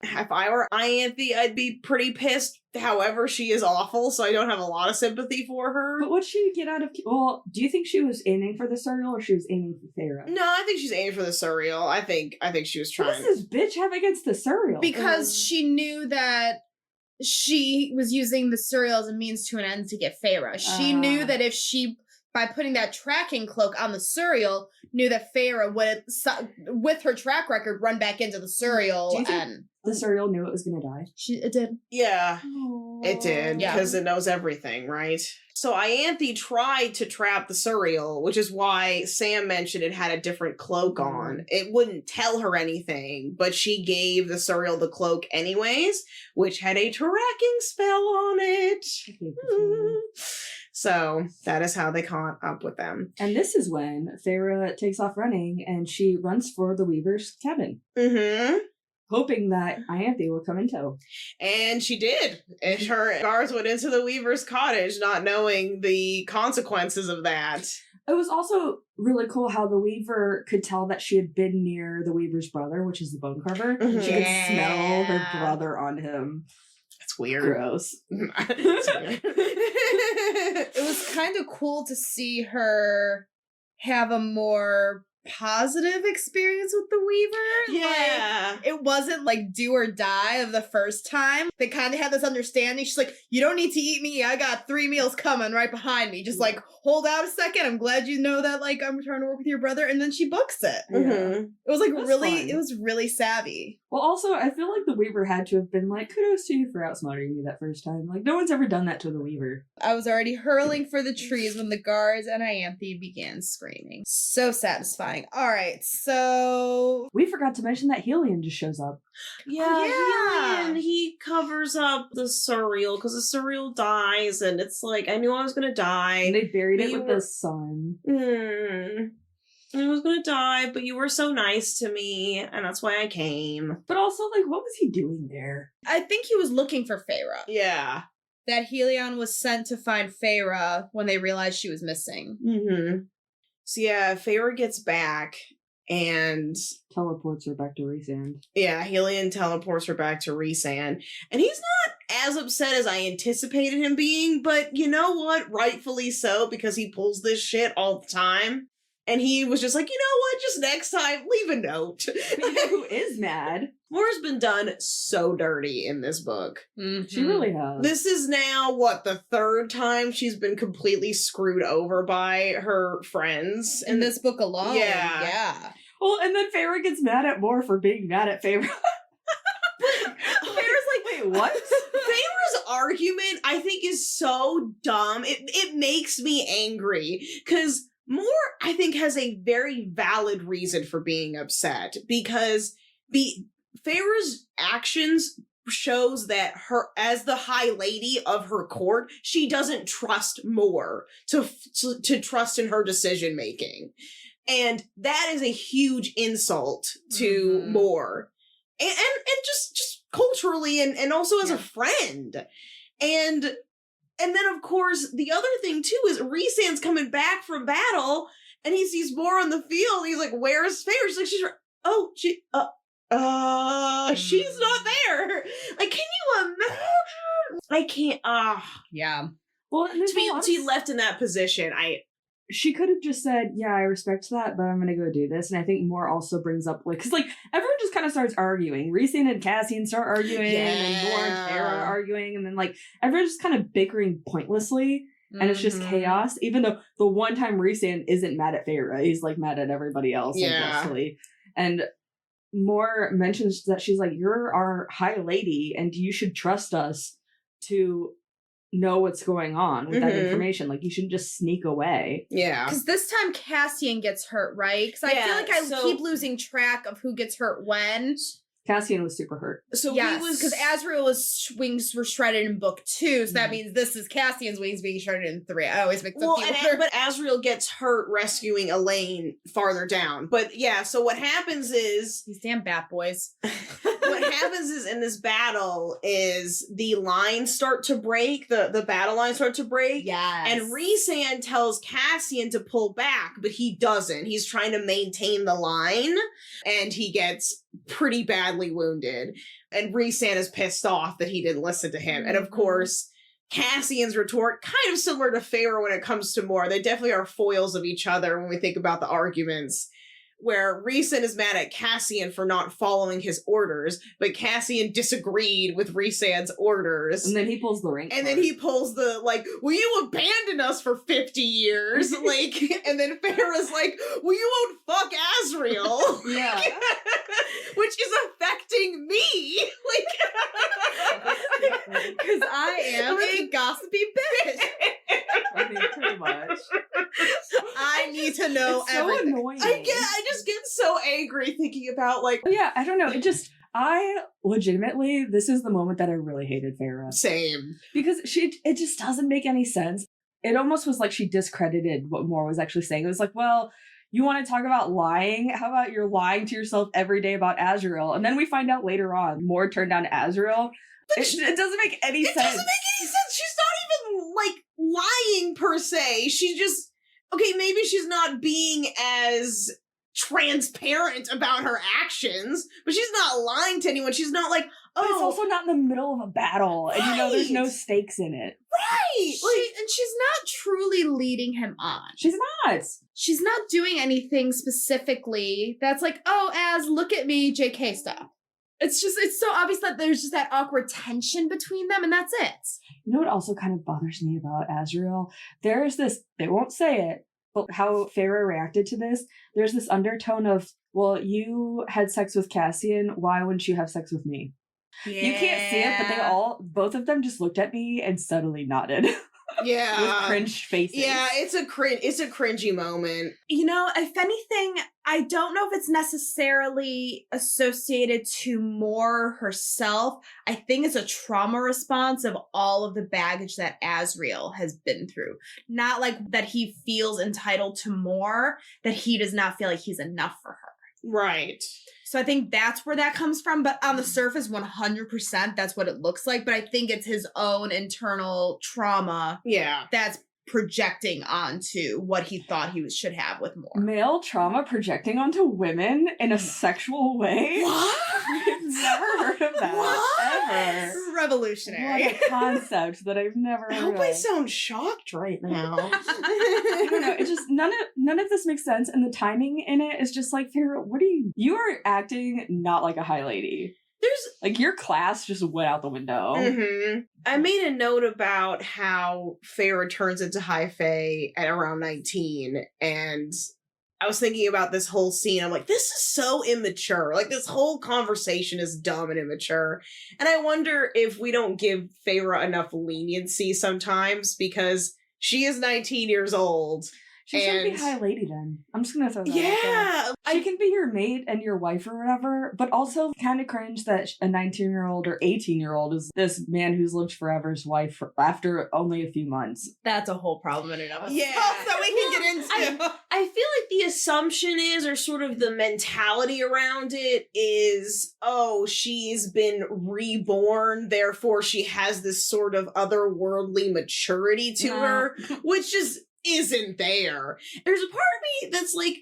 if I were Ianthe, I'd be pretty pissed. However, she is awful, so I don't have a lot of sympathy for her. But what'd she get out of... Well, do you think she was aiming for the Suriel or she was aiming for Feyre? No, I think she's aiming for the Suriel. I think she was trying... What does this bitch have against the Suriel? Because she knew that she was using the Suriel as a means to an end to get Feyre. She knew that if she by putting that tracking cloak on the Suriel, knew that Feyre would, with her track record, run back into the Suriel. Do you think And the Suriel knew it was going to die? it did. Yeah, Aww. it did, Yeah. because it knows everything, right? So Ianthe tried to trap the Suriel, which is why Sam mentioned it had a different cloak on. It wouldn't tell her anything, but she gave the Suriel the cloak anyways, which had a tracking spell on it. So that is how they caught up with them. And this is when Feyre takes off running and she runs for the Weaver's cabin, Mm-hmm. hoping that Ianthe will come in tow. And she did. And her guards went into the Weaver's cottage, not knowing the consequences of that. It was also really cool how the Weaver could tell that she had been near the Weaver's brother, which is the bone carver. Mhm. She could smell Yeah. her brother on him. It's weird. Gross. It's weird. It was kind of cool to see her have a more positive experience with the Weaver. Yeah. Like, it wasn't like do or die of the first time. They kind of had this understanding. She's like, you don't need to eat me. I got 3 meals coming right behind me. Just like, hold out a second. I'm glad you know that, like, I'm trying to work with your brother. And then she books it. Yeah. Mhm. It was like That's really, fun. it was really savvy. Well, also, I feel like the Weaver had to have been like, kudos to you for outsmarting me that first time. Like, no one's ever done that to the Weaver. I was already hurling for the trees when the guards and Ianthe began screaming. So satisfying. All right, so We forgot to mention that Helion just shows up. yeah. And he covers up the Suriel because the Suriel dies, and it's like, I knew I was gonna And die. they buried But it you with were- the sun. I was gonna die, but you were so nice to me, and that's why I came. But also, like, what was he doing there? I think he was looking for Feyre. Yeah. That Helion was sent to find Feyre when they realized she was missing. Mm-hmm. So yeah, Feyre gets back, and Teleports her back to Rhysand. yeah, Helion teleports her back to Rhysand, and he's not as upset as I anticipated him being, but you know what? Rightfully so, because he pulls this shit all the time. And he was just like, you know what? Just next time, leave a note. But you know who is mad? Mora's been done so dirty in this book. She really has. This is now, what, the 3rd time she's been completely screwed over by her friends. in this book alone. Yeah. Yeah. Well, and then Feyre gets mad at Mor for being mad at Feyre. Feyre's like, Wait, what? Feyre's argument, I think, is so dumb. It makes me angry. Because Mor, I think, has a very valid reason for being upset. Because Feyre's actions shows that her, as the high lady of her court, she doesn't trust Mor to trust in her decision making. And that is a huge insult to Mhm. Mor. And just culturally and also as a friend. And then, of course, the other thing, too, is Rhysand's coming back from battle, and he sees Mor on the field. He's like, where's Feyre? She's like, she's not there. Like, can you imagine? I can't, yeah. Well, and to be left in that position, she could have just said, yeah, I respect that, but I'm gonna go do this. And I think Mor also brings up, like, because, like, everyone just kind of starts arguing. Rhysand and Cassian start arguing, and Mor and Feyre are arguing, and then, like, everyone's just kind of bickering pointlessly, and it's just Mhm. chaos, even though the one time Rhysand isn't mad at Feyre, he's, like, mad at everybody else, Yeah. unjustly. And Mor mentions that she's like, you're our high lady, and you should trust us to know what's going on with that Mhm. information. Like, you shouldn't just sneak away. yeah. Because this time Cassian gets hurt, right? Because I feel Yeah, like I so- keep losing track of who gets hurt when. Cassian was super hurt. So Yes, he was... because Azriel's wings were shredded in book 2, so that Mhm. means this is Cassian's wings being shredded in 3. I always mix Well, up the and, order. but Azriel gets hurt rescuing Elaine farther down. But yeah, so what happens is... These damn bat boys. what happens is in this battle is the lines start to break, the battle lines start to break. Yes. And Rhysand tells Cassian to pull back, but he doesn't. He's trying to maintain the line, and he gets pretty badly wounded. And Rhysand is pissed off that he didn't listen to him. And of Mhm. course, Cassian's retort, kind of similar to Feyre when it comes to Mor. They definitely are foils of each other when we think about the arguments. where Rhysand is mad at Cassian for not following his orders, but Cassian disagreed with Rhysand's orders. And then he pulls the ring. And then he pulls the, like, will you abandon us for 50 years? Like, and then Feyre's like, well, you won't fuck Asriel. Yeah. Which is affecting me. Like, Because I am a gossipy bitch. I mean, pretty much. I need to know It's so everything. annoying. I just get so angry thinking about, like, Yeah, I don't know. I legitimately, this is the moment that I really hated Feyre. same. Because it just doesn't make any sense. It almost was like she discredited what Mor was actually saying. It was like, well, you want to talk about lying? How about you're lying to yourself every day about Azriel? And then we find out later on, Mor turned down Azriel. It doesn't make any sense. It doesn't make any sense. She's not even, like, lying per se. She just, okay, maybe she's not being as transparent about her actions, but she's not lying to anyone. She's not like, But it's oh, also not in the middle of a battle. And you know, there's no Right. stakes in it. right. And she's not truly leading him on. She's not. She's not doing anything specifically that's like, oh, Az, look at me, JK stuff. It's so obvious that there's just that awkward tension between them, and that's it. You know what also kind of bothers me about Azriel? There's this, they won't say it, but how Feyre reacted to this, there's this undertone of, well, you had sex with Cassian, why wouldn't you have sex with me? Yeah. You can't see it, but both of them just looked at me and subtly nodded Yeah. with cringe faces. Yeah, it's a cringy moment. You know, if anything, I don't know if it's necessarily associated to Mor herself. I think it's a trauma response of all of the baggage that Asriel has been through. Not like that he feels entitled to more, that he does not feel like he's enough for her. Right. So I think that's where that comes from. But on the surface, 100%, that's what it looks like. But I think it's his own internal trauma Yeah. that's projecting onto what he thought he should have with Mor. Male trauma projecting onto women in a sexual way? What? I've never heard of that. What? Ever. Revolutionary. What a concept that I've never I heard hope of. I sound shocked right now. I don't know. It just none of this makes sense, and the timing in it is just like, Feyre, what are you are acting not like a high lady. There's Like your class just went out the window. I made a note about how Feyre turns into High Fae at around 19, and I was thinking about this whole scene. I'm like, this is so immature. Like, this whole conversation is dumb and immature. And I wonder if we don't give Feyre enough leniency sometimes, because she is 19 years old. She shouldn't be And- high lady then. I'm just gonna throw that out there. Yeah. She can be your mate and your wife or whatever, but also kind of cringe that a 19-year-old or 18-year-old is this man who's lived forever's wife after only a few months. That's a whole problem in and of itself Yeah. that we can get into. I feel like the assumption is, or sort of the mentality around it is, oh, she's been reborn, therefore she has this sort of otherworldly maturity to No. her, which just isn't there. There's a part of me that's like,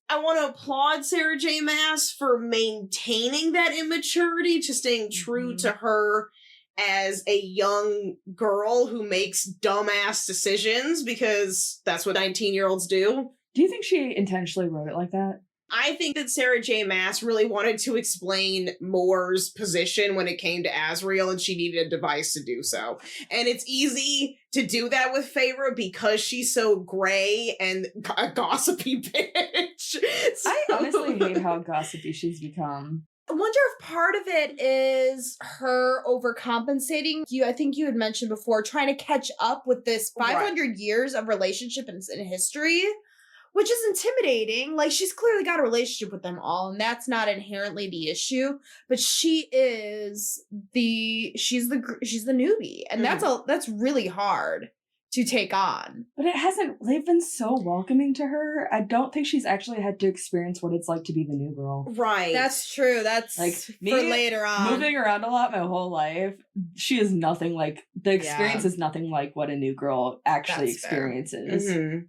I want to applaud Sarah J. Maas for maintaining that immaturity, to staying true to her as a young girl who makes dumbass decisions, because that's what 19-year-olds do. Do you think she intentionally wrote it like that? I think that Sarah J. Maas really wanted to explain Mor's position when it came to Asriel, and she needed a device to do so. And it's easy to do that with Feyre because she's so gray and a gossipy bitch. I So- honestly hate how gossipy she's become. I wonder if part of it is her overcompensating. I think you had mentioned before, trying to catch up with this 500 years of relationship and history, which is intimidating. Like, she's clearly got a relationship with them all, and that's not inherently the issue. But she's the newbie, and that's really hard to take on. But they've been so welcoming to her. I don't think she's actually had to experience what it's like to be the new girl. Right. That's true. That's Like, for me later on. Moving around a lot my whole life, she is nothing like, the experience is nothing like what a new girl actually That's fair. experiences. Mhm.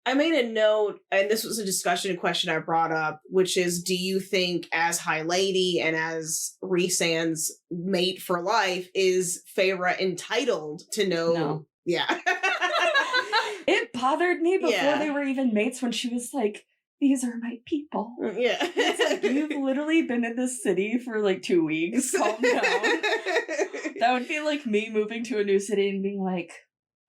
I made a note, and this was a question I brought up, which is, do you think as High Lady and as Rhysand's mate for life, is Feyre entitled to know? No. Yeah. It bothered me before Yeah. they were even mates when she was like, these are my people. Yeah. It's like, you've literally been in this city for like 2 weeks. Calm down. That would be like me moving to a new city and being like,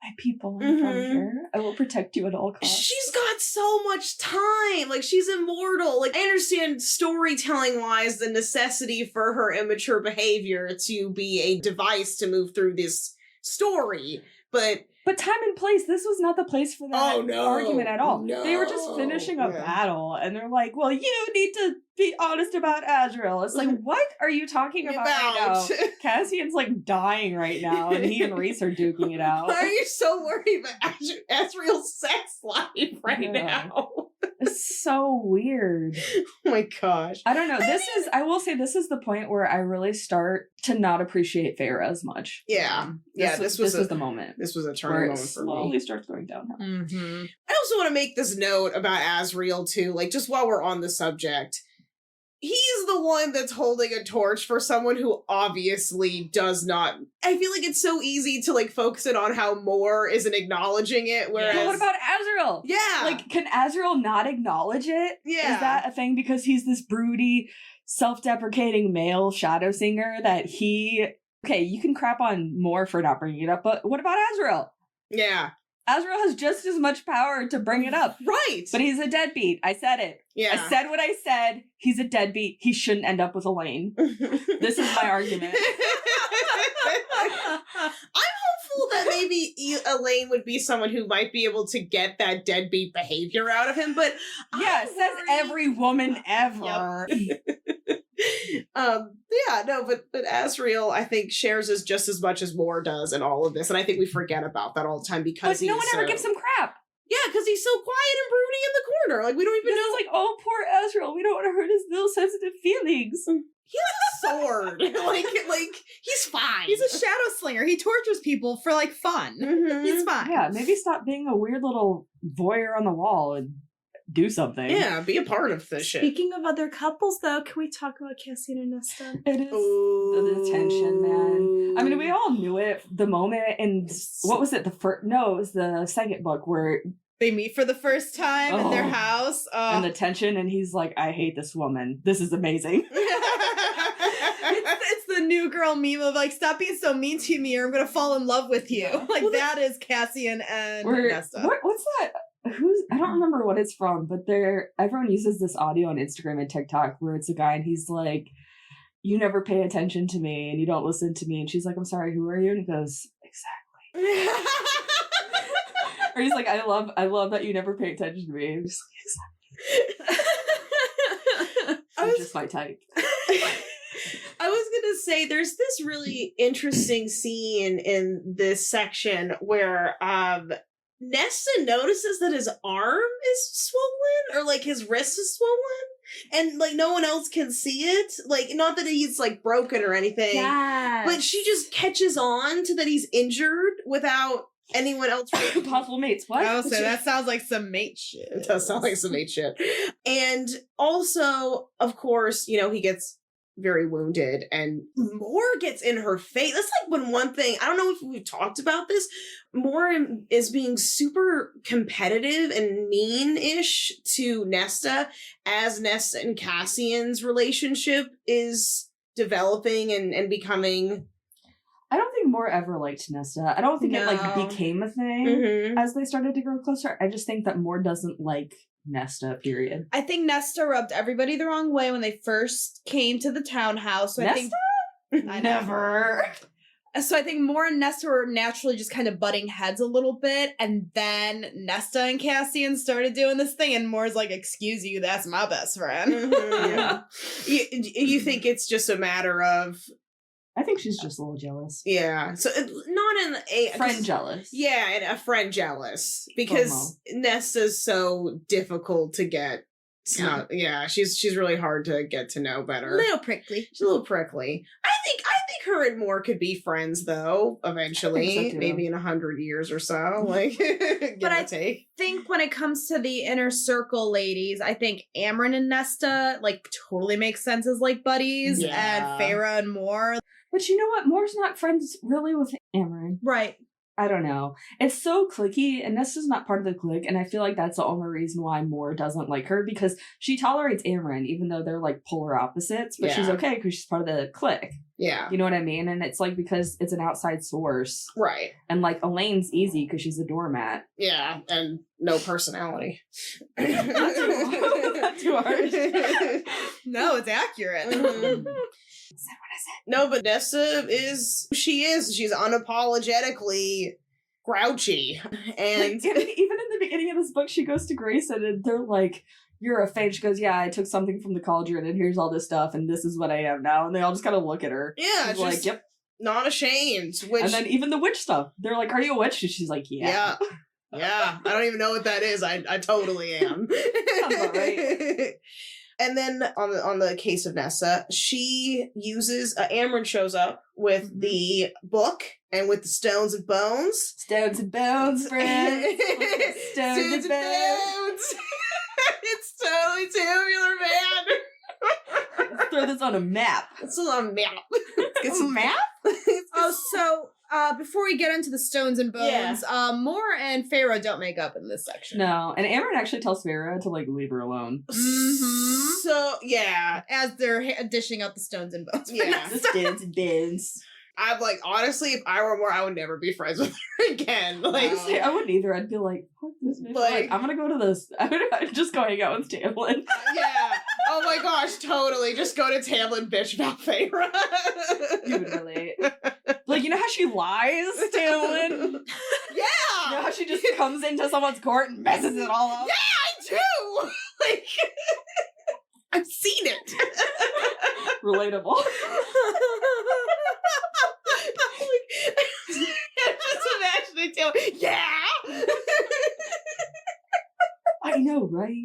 my people, I'm from here. I will protect you at all costs. She's got so much time. Like, she's immortal. Like, I understand storytelling wise the necessity for her immature behavior to be a device to move through this story, but time and place, this was not the place for that argument at all. No. They were just finishing a battle, and they're like, well, you need to be honest about Azrael. It's like, what are you talking about right now? Cassian's like dying right now, and he and Reese are duking it out. Why are you so worried about Azrael's sex life right now? It's so weird. Oh my gosh. I don't know. I will say this is the point where I really start to not appreciate Feyre as much. Yeah. This was the moment. This was a turning moment for me. Slowly starts going downhill. Mm-hmm. I also want to make this note about Azrael too, like just while we're on the subject. He's the one that's holding a torch for someone who obviously does not. I feel like it's so easy to like focus it on how Moore isn't acknowledging it. Whereas, but what about Azrael? Yeah. Like, can Azrael not acknowledge it? Yeah. Is that a thing because he's this broody, self-deprecating male shadow singer that he... Okay, you can crap on Moore for not bringing it up, but what about Azrael? Yeah. Azrael has just as much power to bring it up. Right. But he's a deadbeat. I said it. Yeah. I said what I said. He's a deadbeat. He shouldn't end up with Elaine. This is my argument. I'm hopeful that maybe Elaine would be someone who might be able to get that deadbeat behavior out of him, but yeah, says every woman ever. Yep. But Azrael, I think, shares just as much as Moore does in all of this, and I think we forget about that all the time because no one ever gives him crap. Yeah, because he's so quiet and broody in the corner. Like, we don't even know. It's like, oh, poor Azrael. We don't want to hurt his little sensitive feelings. He has a sword. like he's fine. He's a shadow slinger. He tortures people for like fun. Mm-hmm. He's fine. Yeah, maybe stop being a weird little voyeur on the wall and do something. Yeah, be a part of this shit. Speaking of other couples, though, can we talk about Cassian and Nesta? It is the tension, man. I mean, we all knew it the moment, and what was it? It was the second book where they meet for the first time in their house. And the tension, and he's like, I hate this woman. This is amazing. It's the new girl meme of like, stop being so mean to me or I'm going to fall in love with you. Like, that is Cassian and Nesta. What's that? I don't remember what it's from, but everyone uses this audio on Instagram and TikTok where it's a guy and he's like, you never pay attention to me and you don't listen to me. And she's like, I'm sorry, who are you? And he goes, exactly. Or he's like, I love that you never pay attention to me. And just like, exactly. I'm just my type. I was gonna say there's this really interesting scene in this section where Nesta notices that his arm is swollen, or like his wrist is swollen, and like no one else can see it. Like, not that he's like broken or anything, but she just catches on to that he's injured without anyone else. Possible mates. What? I will say that sounds like some mate shit. It does sound like some mate shit. And also, of course, he gets very wounded, and Moore gets in her face. That's like one thing, I don't know if we've talked about this, Moore is being super competitive and mean-ish to Nesta as Nesta and Cassian's relationship is developing and becoming. I don't think Moore ever liked Nesta. I don't think it like became a thing as they started to grow closer. I just think that Moore doesn't like Nesta, period. I think Nesta rubbed everybody the wrong way when they first came to the townhouse. So Nesta? I Never. So I think Moore and Nesta were naturally just kind of butting heads a little bit, and then Nesta and Cassian started doing this thing, and Moore's like, excuse you, that's my best friend. Yeah. You think it's just a matter of... I think she's just a little jealous. Yeah. So not in a friend jealous. Yeah, and a friend jealous because Nesta's so difficult to get. She's really hard to get to know better. A little prickly. She's a little prickly. I think her and Moore could be friends though. Eventually, so maybe in 100 years or so. Like, but I think when it comes to the inner circle ladies, I think Amryn and Nesta like totally make sense as like buddies, and Feyre and Moore. But you know what? Moore's not friends really with Amryn. Right. I don't know. It's so cliquey, and Nesta's not part of the clique, and I feel like that's the only reason why Moore doesn't like her, because she tolerates Amren, even though they're like polar opposites, but she's okay because she's part of the clique. Yeah. You know what I mean? And it's like because it's an outside source. Right. And like Elaine's easy because she's a doormat. Yeah, and no personality. Not too harsh. No, it's accurate. Mm-hmm. No, but Nesta is who she is. She's unapologetically grouchy. And like, even in the beginning of this book, she goes to Grayson and they're like, "You're a fake." She goes, "Yeah, I took something from the cauldron and here's all this stuff and this is what I am now." And they all just kind of look at her. yeah, She's just like, "Yep." not ashamed. Which, And then even the witch stuff. They're like, "Are you a witch?" And she's like, "Yeah." Yeah. I don't even know what that is. I totally am. Sounds about right. And then on the case of Nessa, she uses Amren shows up with the book and with the stones and bones. Stones and bones, friends. Stones and bones. It's totally tubular, man. Let's throw this on a map. It's on a map. It's a map? So before we get into the stones and bones, Moore and Feyre don't make up in this section. No, and Amren actually tells Feyre to like leave her alone. Mm-hmm. So yeah, as they're dishing out the stones and bones. Yeah. The stones and bones. I'm like, honestly, if I were Moore, I would never be friends with her again. Like, Honestly, I wouldn't either. I'd be like, fuck this bitch. Like, I'm gonna go to this. I'm just going out with Tamlin. yeah. Oh my gosh, totally. Just go to Tamlin, bitch, about Feyre. You would relate. Like, you know how she lies, Tamlin? Yeah. You know how she just comes into someone's court and messes it all up? Yeah, I do. Like, I've seen it. Relatable. Just imagining Tamlin. Yeah. I know, right?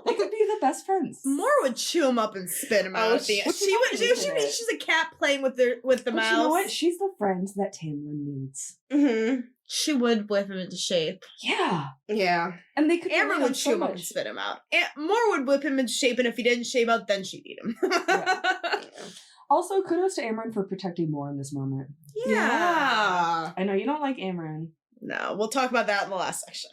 They could be the best friends. Moore would chew him up and spit him out. Oh, At the end. she's not She's a cat playing with the But mouse. you know what? She's the friend that Tamlin needs. Mm-hmm. She would whip him into shape. Yeah. Yeah. And they could Amber relate would on chew so him up and much. spit him out. Moore would whip him into shape, and if he didn't shave out, then she'd eat him. Also, kudos to Amren for protecting Moore in this moment. Yeah. I know you don't like Amren. No, we'll talk about that in the last section.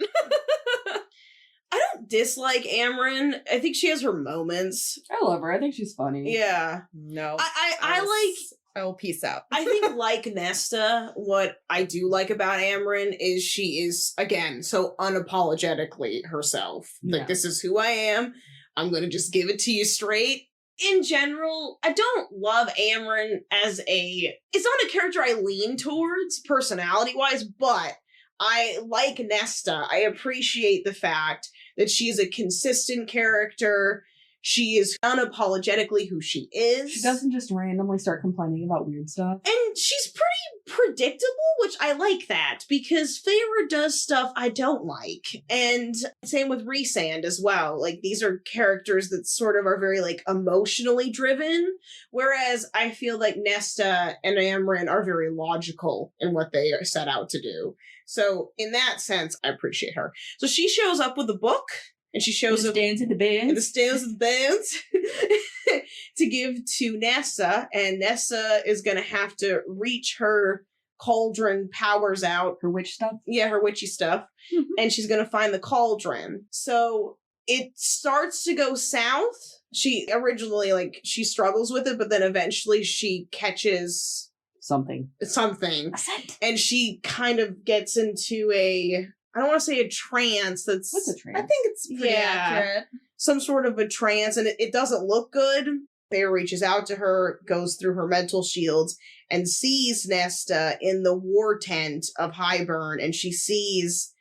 I don't dislike Amren. I think she has her moments. I love her. I think she's funny. Yeah. No. I will peace out. I think like Nesta, what I do like about Amren is she is, again, so unapologetically herself. Like, Yeah. this is who I am. I'm going to just give it to you straight. In general, I don't love Amren as it's not a character I lean towards personality-wise, but I like Nesta. I appreciate the fact that she's a consistent character. She is unapologetically who she is. She doesn't just randomly start complaining about weird stuff. And she's pretty predictable, which I like that, because Feyre does stuff I don't like. And same with Rhysand as well. Like, these are characters that sort of are very, like, emotionally driven, whereas I feel like Nesta and Amren are very logical in what they are set out to do. So, in that sense, I appreciate her. So she shows up with a book, and she shows up stands in the band. and the stands of the bands to give to Nessa, and Nessa is going to have to reach her cauldron powers out. Her witch stuff. Yeah, her witchy stuff. And she's going to find the cauldron. So it starts to go south. She originally, like, she struggles with it, but then eventually she catches Something. a scent. And she kind of gets into I don't want to say a trance. What's a trance? I think it's pretty accurate. some sort of a trance, and it doesn't look good. Feyre reaches out to her, goes through her mental shields, and sees Nesta in the war tent of Highburn, and she sees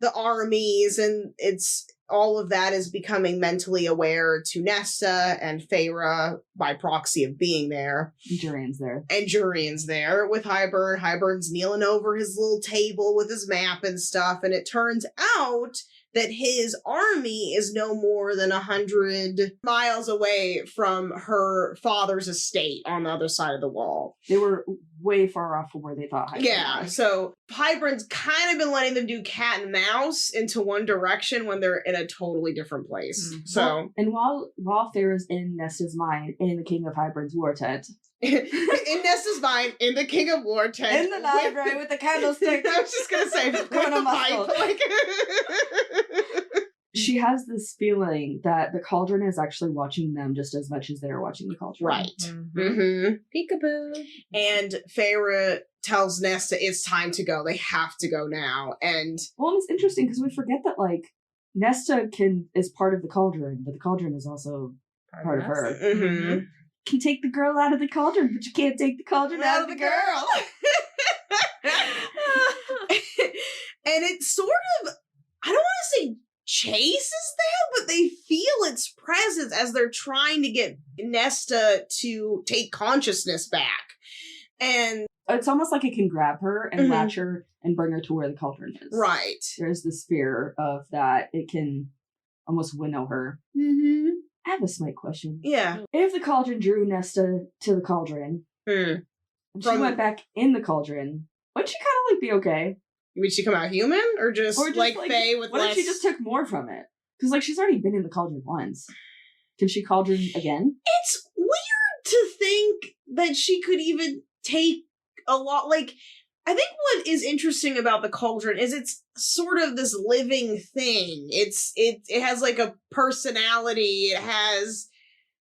the armies, and all of that is becoming mentally aware to Nesta and Feyre by proxy of being there. Durian's there. And Jurian's there with Highburn. Highburn's kneeling over his little table with his map and stuff, and it turns out that his army is no more than 100 miles away from her father's estate on the other side of the wall. They were way far off from where they thought Highburn Yeah, was. so Hyburn's kind of been letting them do cat and mouse into one direction when they're in a totally different place. Mhm. So, And while Feyre's in Nesta's mind in the King of Hyburn's war tent, in Nesta's mind, in the King of War tent. In the library with the candlestick. I was just gonna say, with Going the on pipe. Like, she has this feeling that the cauldron is actually watching them just as much as they're watching the cauldron. right. Mm-hmm. Mm-hmm. Peekaboo. And Feyre tells Nesta it's time to go. They have to go now. And Well, it's interesting because we forget that, like, Nesta is part of the cauldron, but the cauldron is also part of her. mm-hmm. Can take the girl out of the cauldron, but you can't take the cauldron out of the girl. And it sort of, I don't want to say chases them, but they feel its presence as they're trying to get Nesta to take consciousness back. And It's almost like it can grab her and Mhm. latch her and bring her to where the cauldron is. right. There's this fear of that it can almost winnow her. Mm-hmm. I have a smite question. Yeah. If the cauldron drew Nesta to the cauldron, Hmm. and she From- went back in the cauldron, would she kind of like be okay? Would she come out human or just, like Faye with what less? if she just took more from it? Because like she's already been in the cauldron once. Can she cauldron again? It's weird to think that she could even take a lot. Like, I think what is interesting about the cauldron is it's sort of this living thing. It has like a personality. It has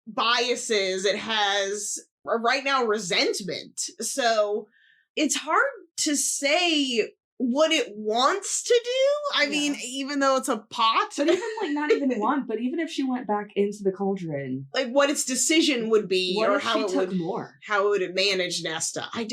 biases. It has right now resentment. So it's hard to say what it wants to do. I mean, even though it's a pot, But even like not even one. But even if she went back into the cauldron, like what its decision would be, what or if how she it took would more? how would it manage Nesta? I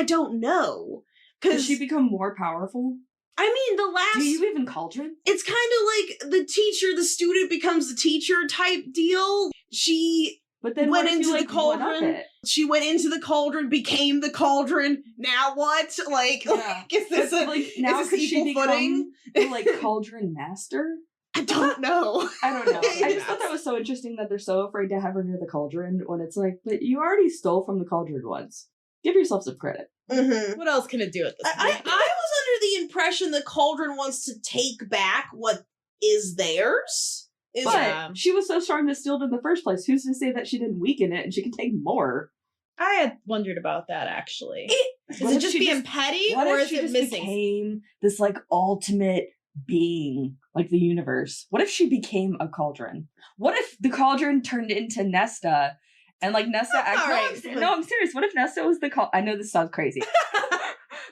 don't know. Does Because she become more powerful? I mean, the last Do you even cauldron? it's kind of like the teacher, the student becomes the teacher type deal. She But then went what if into you, the like, one-up cauldron. it? She went into the cauldron, became the cauldron. Now what? Like, Yeah. is this But, a like, now is could this she equal footing? become the like cauldron master? I don't know. I don't know. I just thought that was so interesting that they're so afraid to have her near the cauldron when it's like, but you already stole from the cauldron once. Give yourself some credit. Mm-hmm. What else can it do at this I point? was under the impression the cauldron wants to take back what is theirs. Is But Yeah. she was so strong to steal it in the first place. Who's to say that she didn't weaken it and she can take more? I had wondered about that actually. it, Is What it if just she being just- petty, What or if is she it just missing? became this like ultimate being, like the universe? What if she became a cauldron? What if the cauldron turned into Nesta? And like Nesta, Alright. no, I'm serious. What if Nesta was the I know this sounds crazy,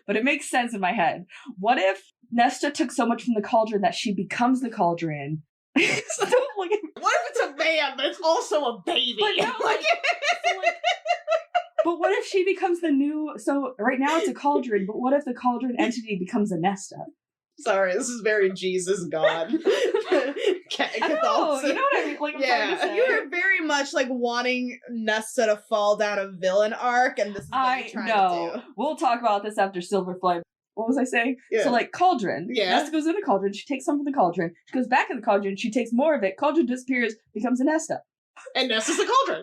but it makes sense in my head. What if Nesta took so much from the cauldron that she becomes the cauldron? So, like, What if it's a man, but it's also a baby? But no, like, but what if she becomes the new? So right now it's a cauldron, but what if the cauldron entity becomes a Nesta? Sorry, this is very Jesus God. I know, you know what I mean? Like, I'm trying to say. You were very much like wanting Nesta to fall down a villain arc, and this is what I you're trying know. to do. We'll talk about this after Silver Flame. What was I saying? Yeah. So like cauldron. Yeah. Nesta goes in the cauldron. She takes some from the cauldron. She goes back in the cauldron. She takes more of it. Cauldron disappears. Becomes a Nesta. And Nesta's a cauldron.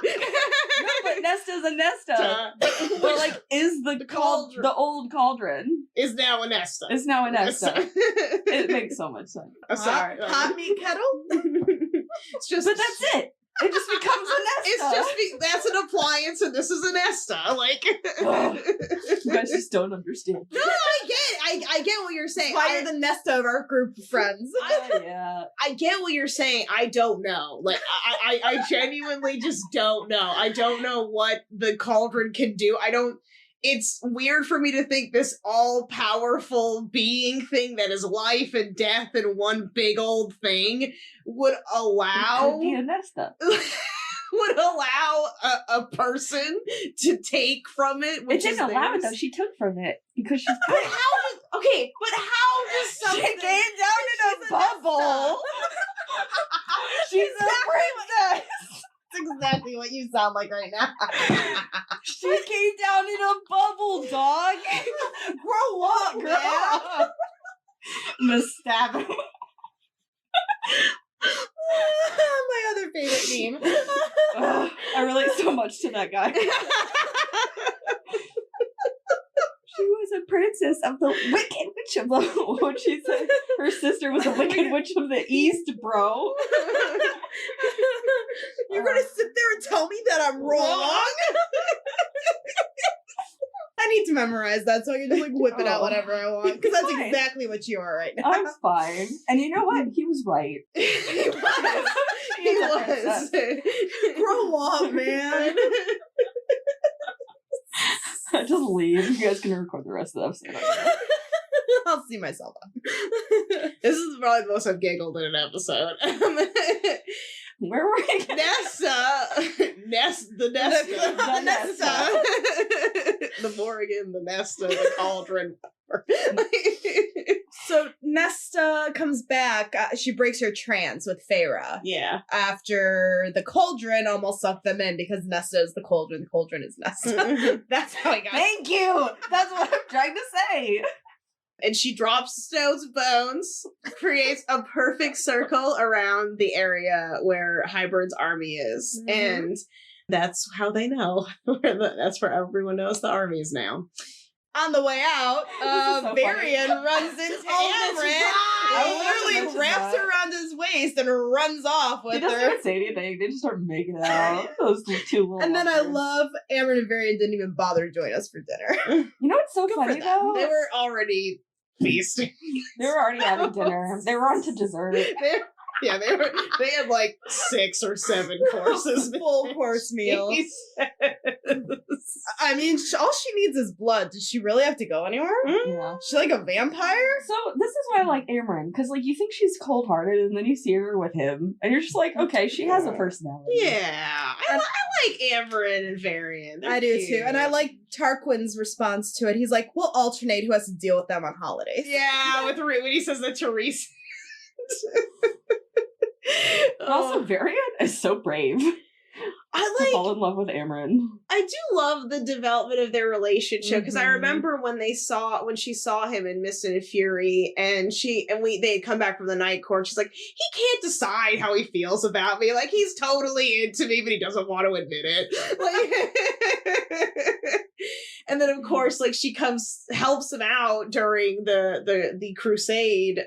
No, but Nesta's a Nesta. But like, is the cauldron. the old cauldron is now a Nesta. is now a Nesta? It it makes so much sense. Sorry. Hot meat kettle? It's just But that's it. It just becomes a Nesta. It's just that's an appliance, and this is a Nesta. Like, You guys just don't understand. no, I get what you're saying. Why you're the Nesta of our group of friends? Yeah. I get what you're saying. I don't know. Like, I genuinely just don't know. I don't know what the cauldron can do. It's weird for me to think this all-powerful being thing that is life and death in one big old thing would allow Could be a Nesta. would allow a person to take from it. It Which didn't is allow it theirs. though. She took from it because she's But how does something She came down in a bubble. She's a princess. That's exactly what you sound like right now. She came down in a bubble, dog. Grow up, girl. Yeah. I'm gonna stab him. My other favorite meme. Ugh, I relate so much to that guy. She was a princess of the Wicked Witch of the. What she said? Her sister was a Wicked Witch of the East, bro. You're gonna sit there and tell me that I'm wrong? need to memorize that, so I can just like whip it out whenever I want. Because that's Fine. exactly what you are right now. I'm fine. And you know what? He was right. He was. He He's a was. princess. Grow up, man. Just leave. You guys can record the rest of the episode. I'll see myself up. This is probably the most I've giggled in an episode. Where were we? The Nesta. The Morrigan, the Nesta, the Cauldron. So Nesta comes back. She breaks her trance with Feyre. Yeah. After the Cauldron almost sucked them in because Nesta is the Cauldron is Nesta. That's how I got it. Thank you. That's what I'm trying to say. And she drops Snow's bones, creates a perfect circle around the area where Hybern's army is. Mhm. And that's how they know. That's where everyone knows the army is now. On the way out, so Varian funny. runs into That's Amren. right. I was about to Literally mention wraps that. her around his waist and runs off He with doesn't her. even say anything. They just start making out. Those two little And then I lovers. love Amren and Varian didn't even bother to join us for dinner. You know what's so Good for funny them. though? They were already feasting. They were already having dinner. They were on to dessert. They had like 6 or 7 courses. Full course meal. He says. I mean, all she needs is blood. Does she really have to go anywhere? Yeah. She's like a vampire? So this is why I like Amren, because like you think she's cold hearted, and then you see her with him, and you're just like, okay, she has a personality. Yeah. I like Amber and Varian. They're I do cute. too. And I like Tarquin's response to it. He's like, we'll alternate who has to deal with them on holidays. Yeah, with when he says that Therese. But also, Varian is so brave to I fall in love with Amren. I do love the development of their relationship because I Mhm. remember when she saw him in Mist and Fury and they had come back from the night court. She's like, he can't decide how he feels about me. Like he's totally into me, but he doesn't want to admit it. Like, and then of course, like she helps him out during the crusade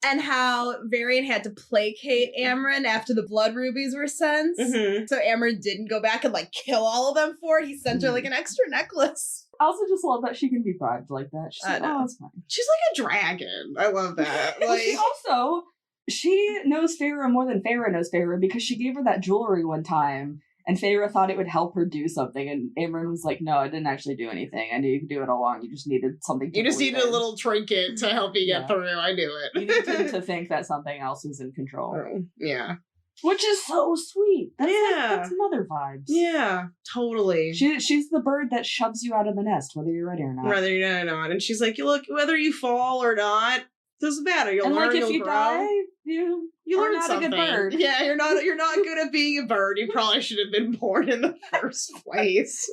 And how Varian had to placate Amren after the blood rubies were sent. Mhm. So Amren didn't go back and like kill all of them for it. He sent her like an extra necklace. I also just love that she can be bribed like that. She's I like, know. oh, it's fine. She's like a dragon. I love that. Well, she Like she knows Feyre more than Feyre knows Feyre because she gave her that jewelry one time, and Feyre thought it would help her do something, and Amren was like, no, it didn't actually do anything. I knew you could do it all along. You just needed something to you just believe needed a in. little trinket to help you get Yeah. through. I knew it. You needed to think that something else was in control. Oh, yeah. Which is so sweet. That's Yeah. that's mother vibes. Yeah, totally. She's the bird that shoves you out of the nest, whether you're ready or not. Whether you know or not. And she's like, look, whether you fall or not, doesn't matter. You'll And learn, like if you'll you grow. die, you You are learn not something. a good bird. Yeah, you're not good at being a bird. You probably should have been born in the first place.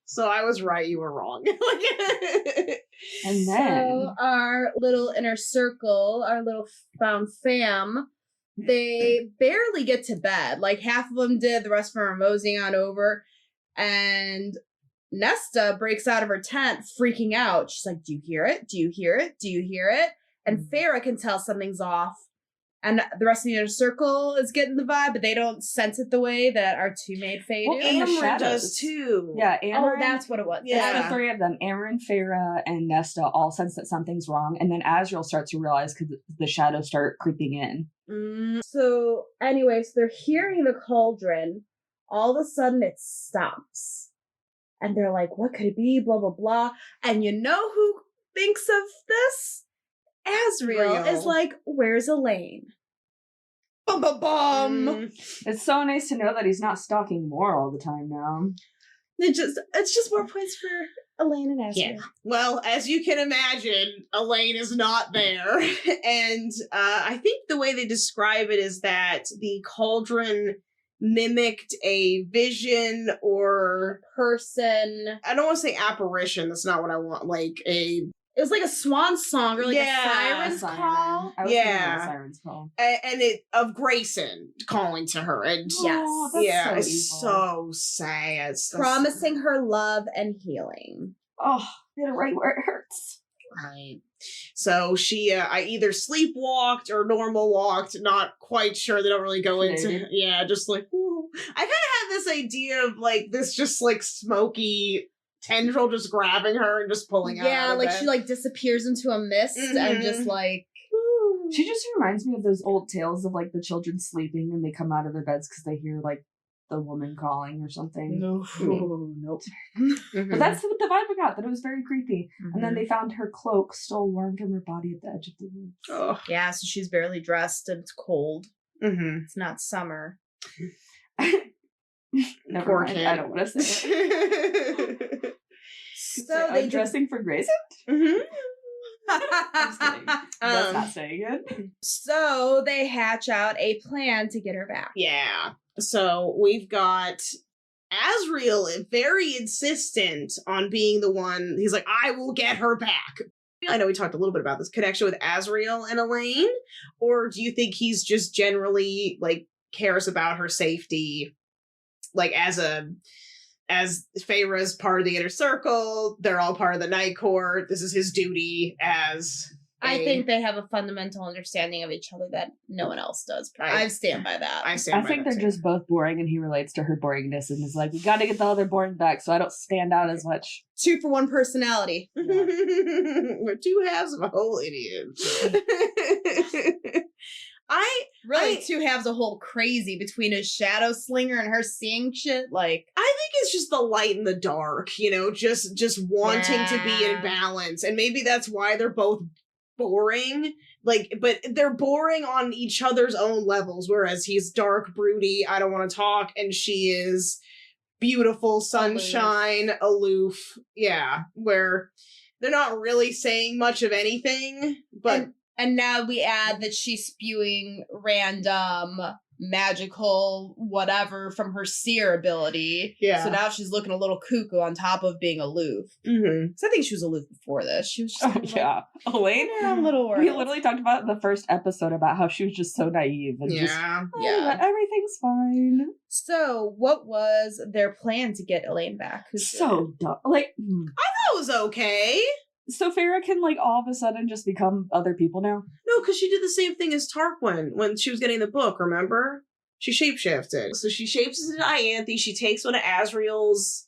So I was right, you were wrong. And then So our little inner circle, our little found fam, they barely get to bed. Like half of them did, the rest of them are moseying on over. And Nesta breaks out of her tent freaking out. She's like, do you hear it? Do you hear it? Do you hear it? And Feyre can tell something's off. And the rest of the inner circle is getting the vibe, but they don't sense it the way that our two maid Fae do. Well, in the Amber shadows. does too. yeah, Oh, Amren, that's what it was. Yeah. it's the three of them. Amren, Feyre, and Nesta all sense that something's wrong, and then Azriel starts to realize because the shadows start creeping in. So anyway, so they're hearing the cauldron. All of a sudden it stops. And they're like, what could it be? Blah, blah, blah. And you know who thinks of this? Azriel Real. is like, where's Elaine? Bum, bum, bum. It's so nice to know that he's not stalking more all the time now. It's just more points for Elaine and Azriel. Yeah. Well, as you can imagine, Elaine is not there. And I think the way they describe it is that the cauldron mimicked a vision or Person. I don't want to say apparition. That's not what I want. Like a It was like a swan song or like Yeah, a siren's call. I was Yeah. thinking of a siren's call. and it of Grayson calling to her. And Yes. Oh, that's yeah, so it's evil. so sad. It's so Promising her love and healing. Oh, hit it right where it hurts. Right. So she, I either sleepwalked or normal walked. Not quite sure. They don't really go into. Maybe. Yeah, just like ooh. I kind of had this idea of like this, just like smoky tendril just grabbing her and just pulling her out of like bed. she like disappears into a mist and just like. She just reminds me of those old tales of like the children sleeping and they come out of their beds because they hear like the woman calling or something. No, nope. But that's what the vibe I got, that it was very creepy. And then they found her cloak still warm from her body at the edge of the woods. Oh. Yeah, so she's barely dressed and it's cold. It's not summer. Never Poor mind, kid. I don't want to say it. So they dressing for Grayson? I'm just kidding. That's not saying it. So they hatch out a plan to get her back. Yeah. So we've got Asriel very insistent on being the one. He's like, I will get her back. I know we talked a little bit about this connection with Asriel and Elaine, or do you think he's just generally like cares about her safety, like as Feyre's part of the inner circle, they're all part of the Night Court. This is his duty as. I think they have a fundamental understanding of each other that no one else does. I stand by that. I think they're just both boring, and he relates to her boringness and is like, we gotta get the other boring back so I don't stand out as much. 2 for 1 personality. Yeah. We're 2 halves of a whole idiot. Really, 2 halves a whole crazy between his shadow slinger and her seeing shit. Like, I think it's just the light and the dark, just wanting to be in balance. And maybe that's why they're both boring. Like, but they're boring on each other's own levels, whereas he's dark, broody, I don't want to talk, and she is beautiful, sunshine, aloof. Yeah, where they're not really saying much of anything, but... And now we add that she's spewing random magical whatever from her seer ability. Yeah. So now she's looking a little cuckoo on top of being aloof. Mm-hmm. So I think she was aloof before this. She was just Elaine? I'm a little worried. We literally talked about in the first episode about how she was just so naive and but everything's fine. So what was their plan to get Elaine back? So dumb. Like, I thought it was okay. So Feyre can, like, all of a sudden just become other people now? No, because she did the same thing as Tarquin when she was getting the book, remember? She shapeshifted. So she shapes into Ianthe. She takes one of Asriel's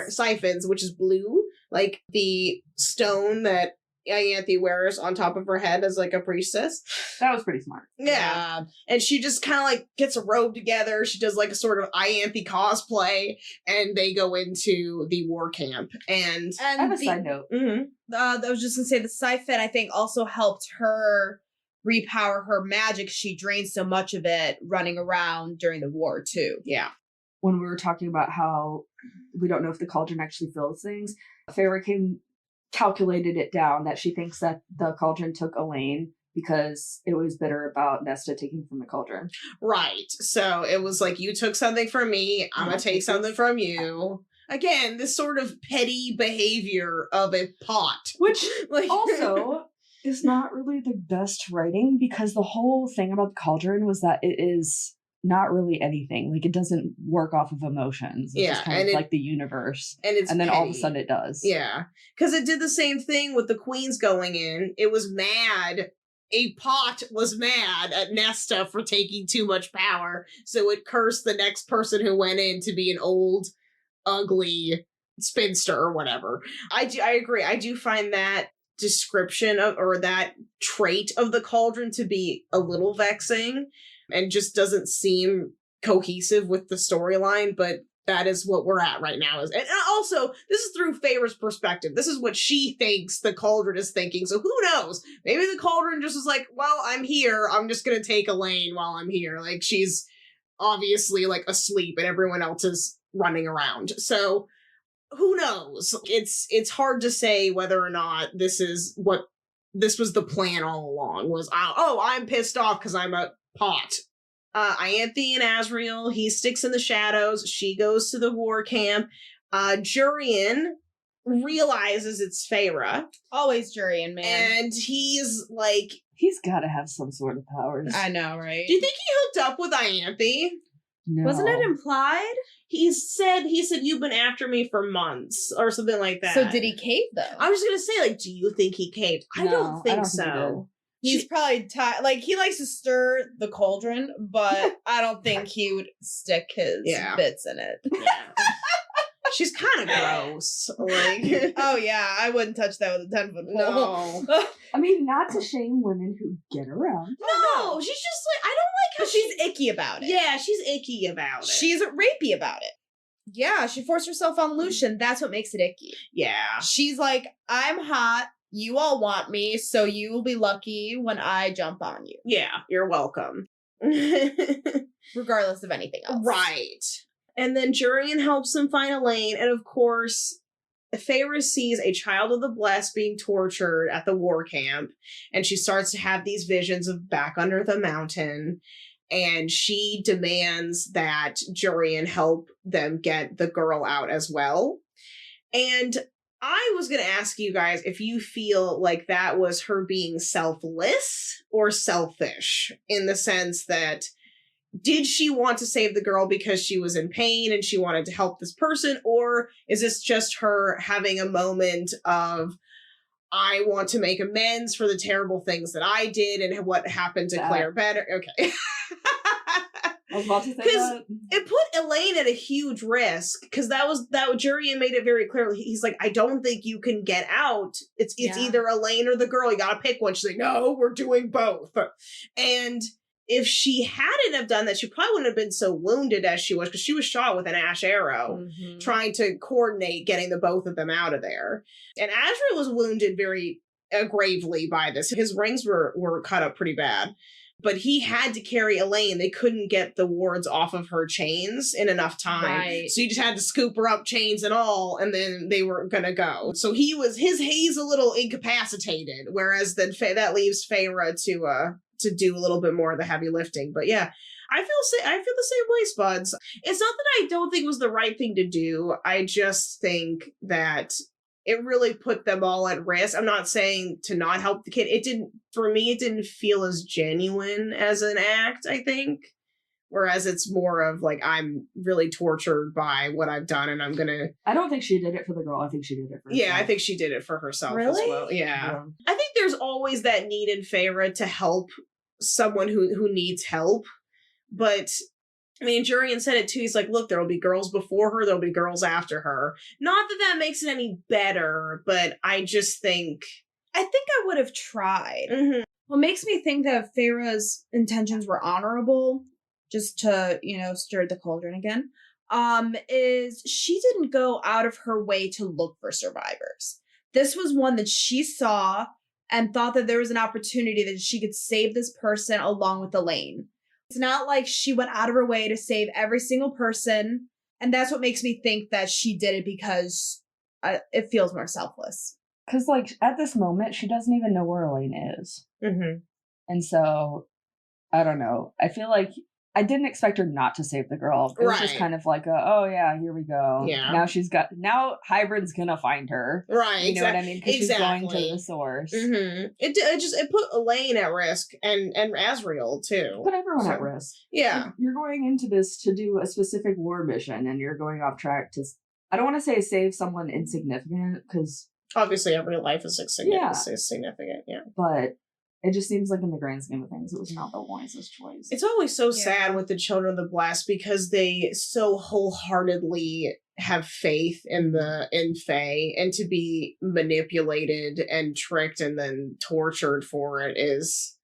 siphons, which is blue, like the stone that Ianthe wears on top of her head as like a priestess. That was pretty smart. Yeah. And she just kind of like gets a robe together. She does like a sort of Ianthe cosplay, and they go into the war camp. And I have a side note. I was just gonna say the siphon, I think, also helped her repower her magic. She drained so much of it running around during the war too. Yeah. When we were talking about how we don't know if the cauldron actually fills things, Feyre calculated it down that she thinks that the cauldron took Elaine because it was bitter about Nesta taking from the cauldron. Right. So it was like, you took something from me, I'm gonna take something from you. Again, this sort of petty behavior of a pot. Which also is not really the best writing, because the whole thing about the cauldron was that it is not really anything. Like, it doesn't work off of emotions. It's just kind of like the universe. And then all of a sudden it does. Yeah. Because it did the same thing with the queens going in. It was mad. A pot was mad at Nesta for taking too much power. So it cursed the next person who went in to be an old, ugly spinster or whatever. I agree. I do find that description of, or that trait of the cauldron to be a little vexing, and just doesn't seem cohesive with the storyline, but that is what we're at right now. And also, this is through Feyre's perspective. This is what she thinks the cauldron is thinking, so who knows? Maybe the cauldron just was like, well, I'm here, I'm just gonna take Elaine while I'm here. Like, she's obviously, like, asleep and everyone else is running around. So, who knows? It's hard to say whether or not this was the plan all along, was, I'm pissed off because I'm a pot. Ianthe and Asriel, he sticks in the shadows. She goes to the war camp. Jurian realizes it's Feyre. Always Jurian, man. And he's like... He's gotta have some sort of powers. I know, right? Do you think he hooked up with Ianthe? No. Wasn't it implied? He said, you've been after me for months, or something like that. So did he cave, though? I was gonna say, like, do you think he caved? I don't think so. He's probably like, he likes to stir the cauldron, but I don't think he would stick his bits in it. Yeah. She's kind of gross. Like, Oh yeah, I wouldn't touch that with a 10-foot pole. no. I mean, not to shame women who get around. No, she's just like, I don't like how But she's icky about it. Yeah, she's icky about it. She's rapey about it. Yeah, she forced herself on Lucian. That's what makes it icky. Yeah. She's like, I'm hot. You all want me, so you will be lucky when I jump on you. Yeah, you're welcome. Regardless of anything else. Right. And then Jurian helps him find Elaine, and of course, Feyre sees a child of the blessed being tortured at the war camp, and she starts to have these visions of back under the mountain, and she demands that Jurian help them get the girl out as well. And I was going to ask you guys if you feel like that was her being selfless or selfish, in the sense that did she want to save the girl because she was in pain and she wanted to help this person? Or is this just her having a moment of, I want to make amends for the terrible things that I did and what happened to Claire better? Okay. I was about to say that. It put Elaine at a huge risk, because that Jurian made it very clear. He's like, I don't think you can get out. It's either Elaine or the girl. You gotta pick one. She's like, no, we're doing both. And if she hadn't have done that, she probably wouldn't have been so wounded as she was, because she was shot with an ash arrow, trying to coordinate getting the both of them out of there. And Azriel was wounded very gravely by this. His rings were cut up pretty bad. But he had to carry Elaine. They couldn't get the wards off of her chains in enough time. Right. So he just had to scoop her up, chains and all, and then they were gonna go. So he's a little incapacitated, whereas then that leaves Feyre to do a little bit more of the heavy lifting. But yeah, I feel the same way, Spuds. It's not that I don't think it was the right thing to do. I just think that it really put them all at risk. I'm not saying to not help the kid. It didn't feel as genuine as an act, I think. Whereas it's more of like, I'm really tortured by what I've done, and I'm gonna... I don't think she did it for the girl. I think she did it for herself. Yeah, I think she did it for herself Really? as well. Yeah. I think there's always that need in Feyre to help someone who needs help. But I mean, Jurian said it too. He's like, look, there will be girls before her, there'll be girls after her. Not that makes it any better, but I just think... I think I would have tried. Mm-hmm. What makes me think that Feyre's intentions were honorable, just to, stir the cauldron again, is she didn't go out of her way to look for survivors. This was one that she saw and thought that there was an opportunity that she could save this person along with Elaine. It's not like she went out of her way to save every single person. And that's what makes me think that she did it because it feels more selfless. Because, at this moment, she doesn't even know where Elaine is. Mm-hmm. And so, I don't know. I feel like I didn't expect her not to save the girl. It was just kind of like, oh yeah, here we go. Yeah. Now Hybrid's gonna find her. Right. You know what I mean? Because she's going to the source. Mm-hmm. It put Elaine at risk and Azriel too. Put everyone at risk. Yeah. You're going into this to do a specific war mission, and you're going off track to, I don't want to say save someone insignificant, because obviously every life is significant, yeah. But it just seems like in the grand scheme of things, it was not the wisest choice. It's always so sad with the children of the blessed, because they so wholeheartedly have faith in Fae, and to be manipulated and tricked and then tortured for it is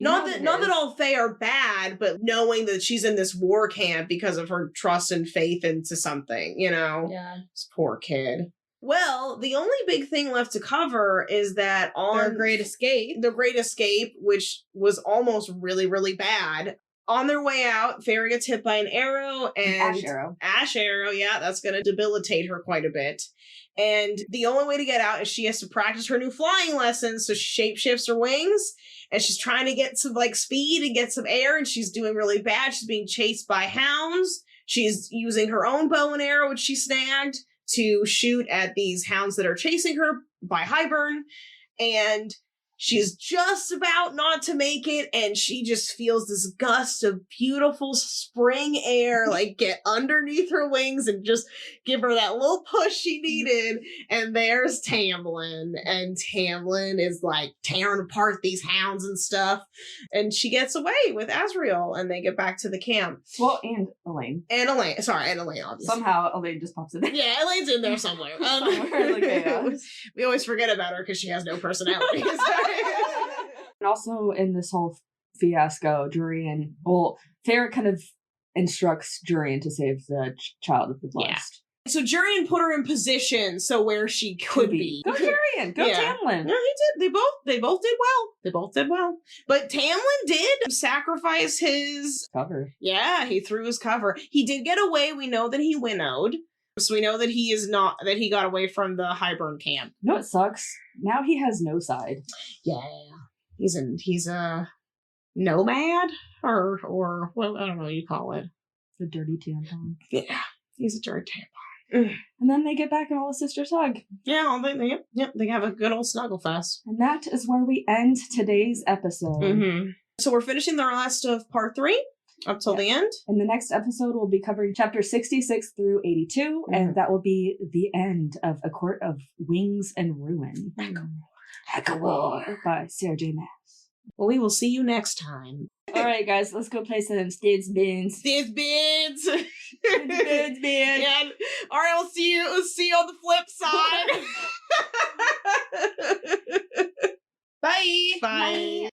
not that all Fae are bad, but knowing that she's in this war camp because of her trust and faith into something, Yeah. This poor kid. Well, the only big thing left to cover is that on The Great Escape, which was almost really, really bad. On their way out, Feyre gets hit by an arrow and Ash arrow, yeah, that's going to debilitate her quite a bit. And the only way to get out is she has to practice her new flying lessons, so she shapeshifts her wings, and she's trying to get some speed and get some air, and she's doing really bad. She's being chased by hounds. She's using her own bow and arrow, which she snagged, to shoot at these hounds that are chasing her by Hybern, and She's just about not to make it, and she just feels this gust of beautiful spring air like get underneath her wings and just give her that little push she needed. And there's Tamlin, and Tamlin is like tearing apart these hounds and stuff, and she gets away with Azriel, and they get back to the camp. Well, and Elaine. And Elaine, obviously. Somehow Elaine just pops in there. Yeah, Elaine's in there somewhere. Somewhere in the chaos. We always forget about her because she has no personality. And also in this whole fiasco, Jurian, Farrah kind of instructs Jurian to save the child of the blessed. So Jurian put her in position so where she could be. Go Jurian, go Tamlin. No, he did. They both did well. But Tamlin did sacrifice his cover. Yeah, he threw his cover. He did get away. We know that he winnowed. So we know that he got away from the Highburn camp. No, it sucks. Now he has no side. Yeah. He's a nomad or what, I don't know what you call it. The dirty tampon. Yeah, he's a dirty tampon. And then they get back and all the sisters hug. Yeah, they have a good old snuggle fest. And that is where we end today's episode. Mm-hmm. So we're finishing the rest of part 3 up till the end. And the next episode will be covering chapter 66 through 82, and that will be the end of A Court of Wings and Ruin. ACOWAR by Sarah J. Maas. Well, we will see you next time. All right, guys, let's go play some Stance Beans. Stance Beans. Stance Beans. Yeah. All right, we'll see you on the flip side. Bye. Bye.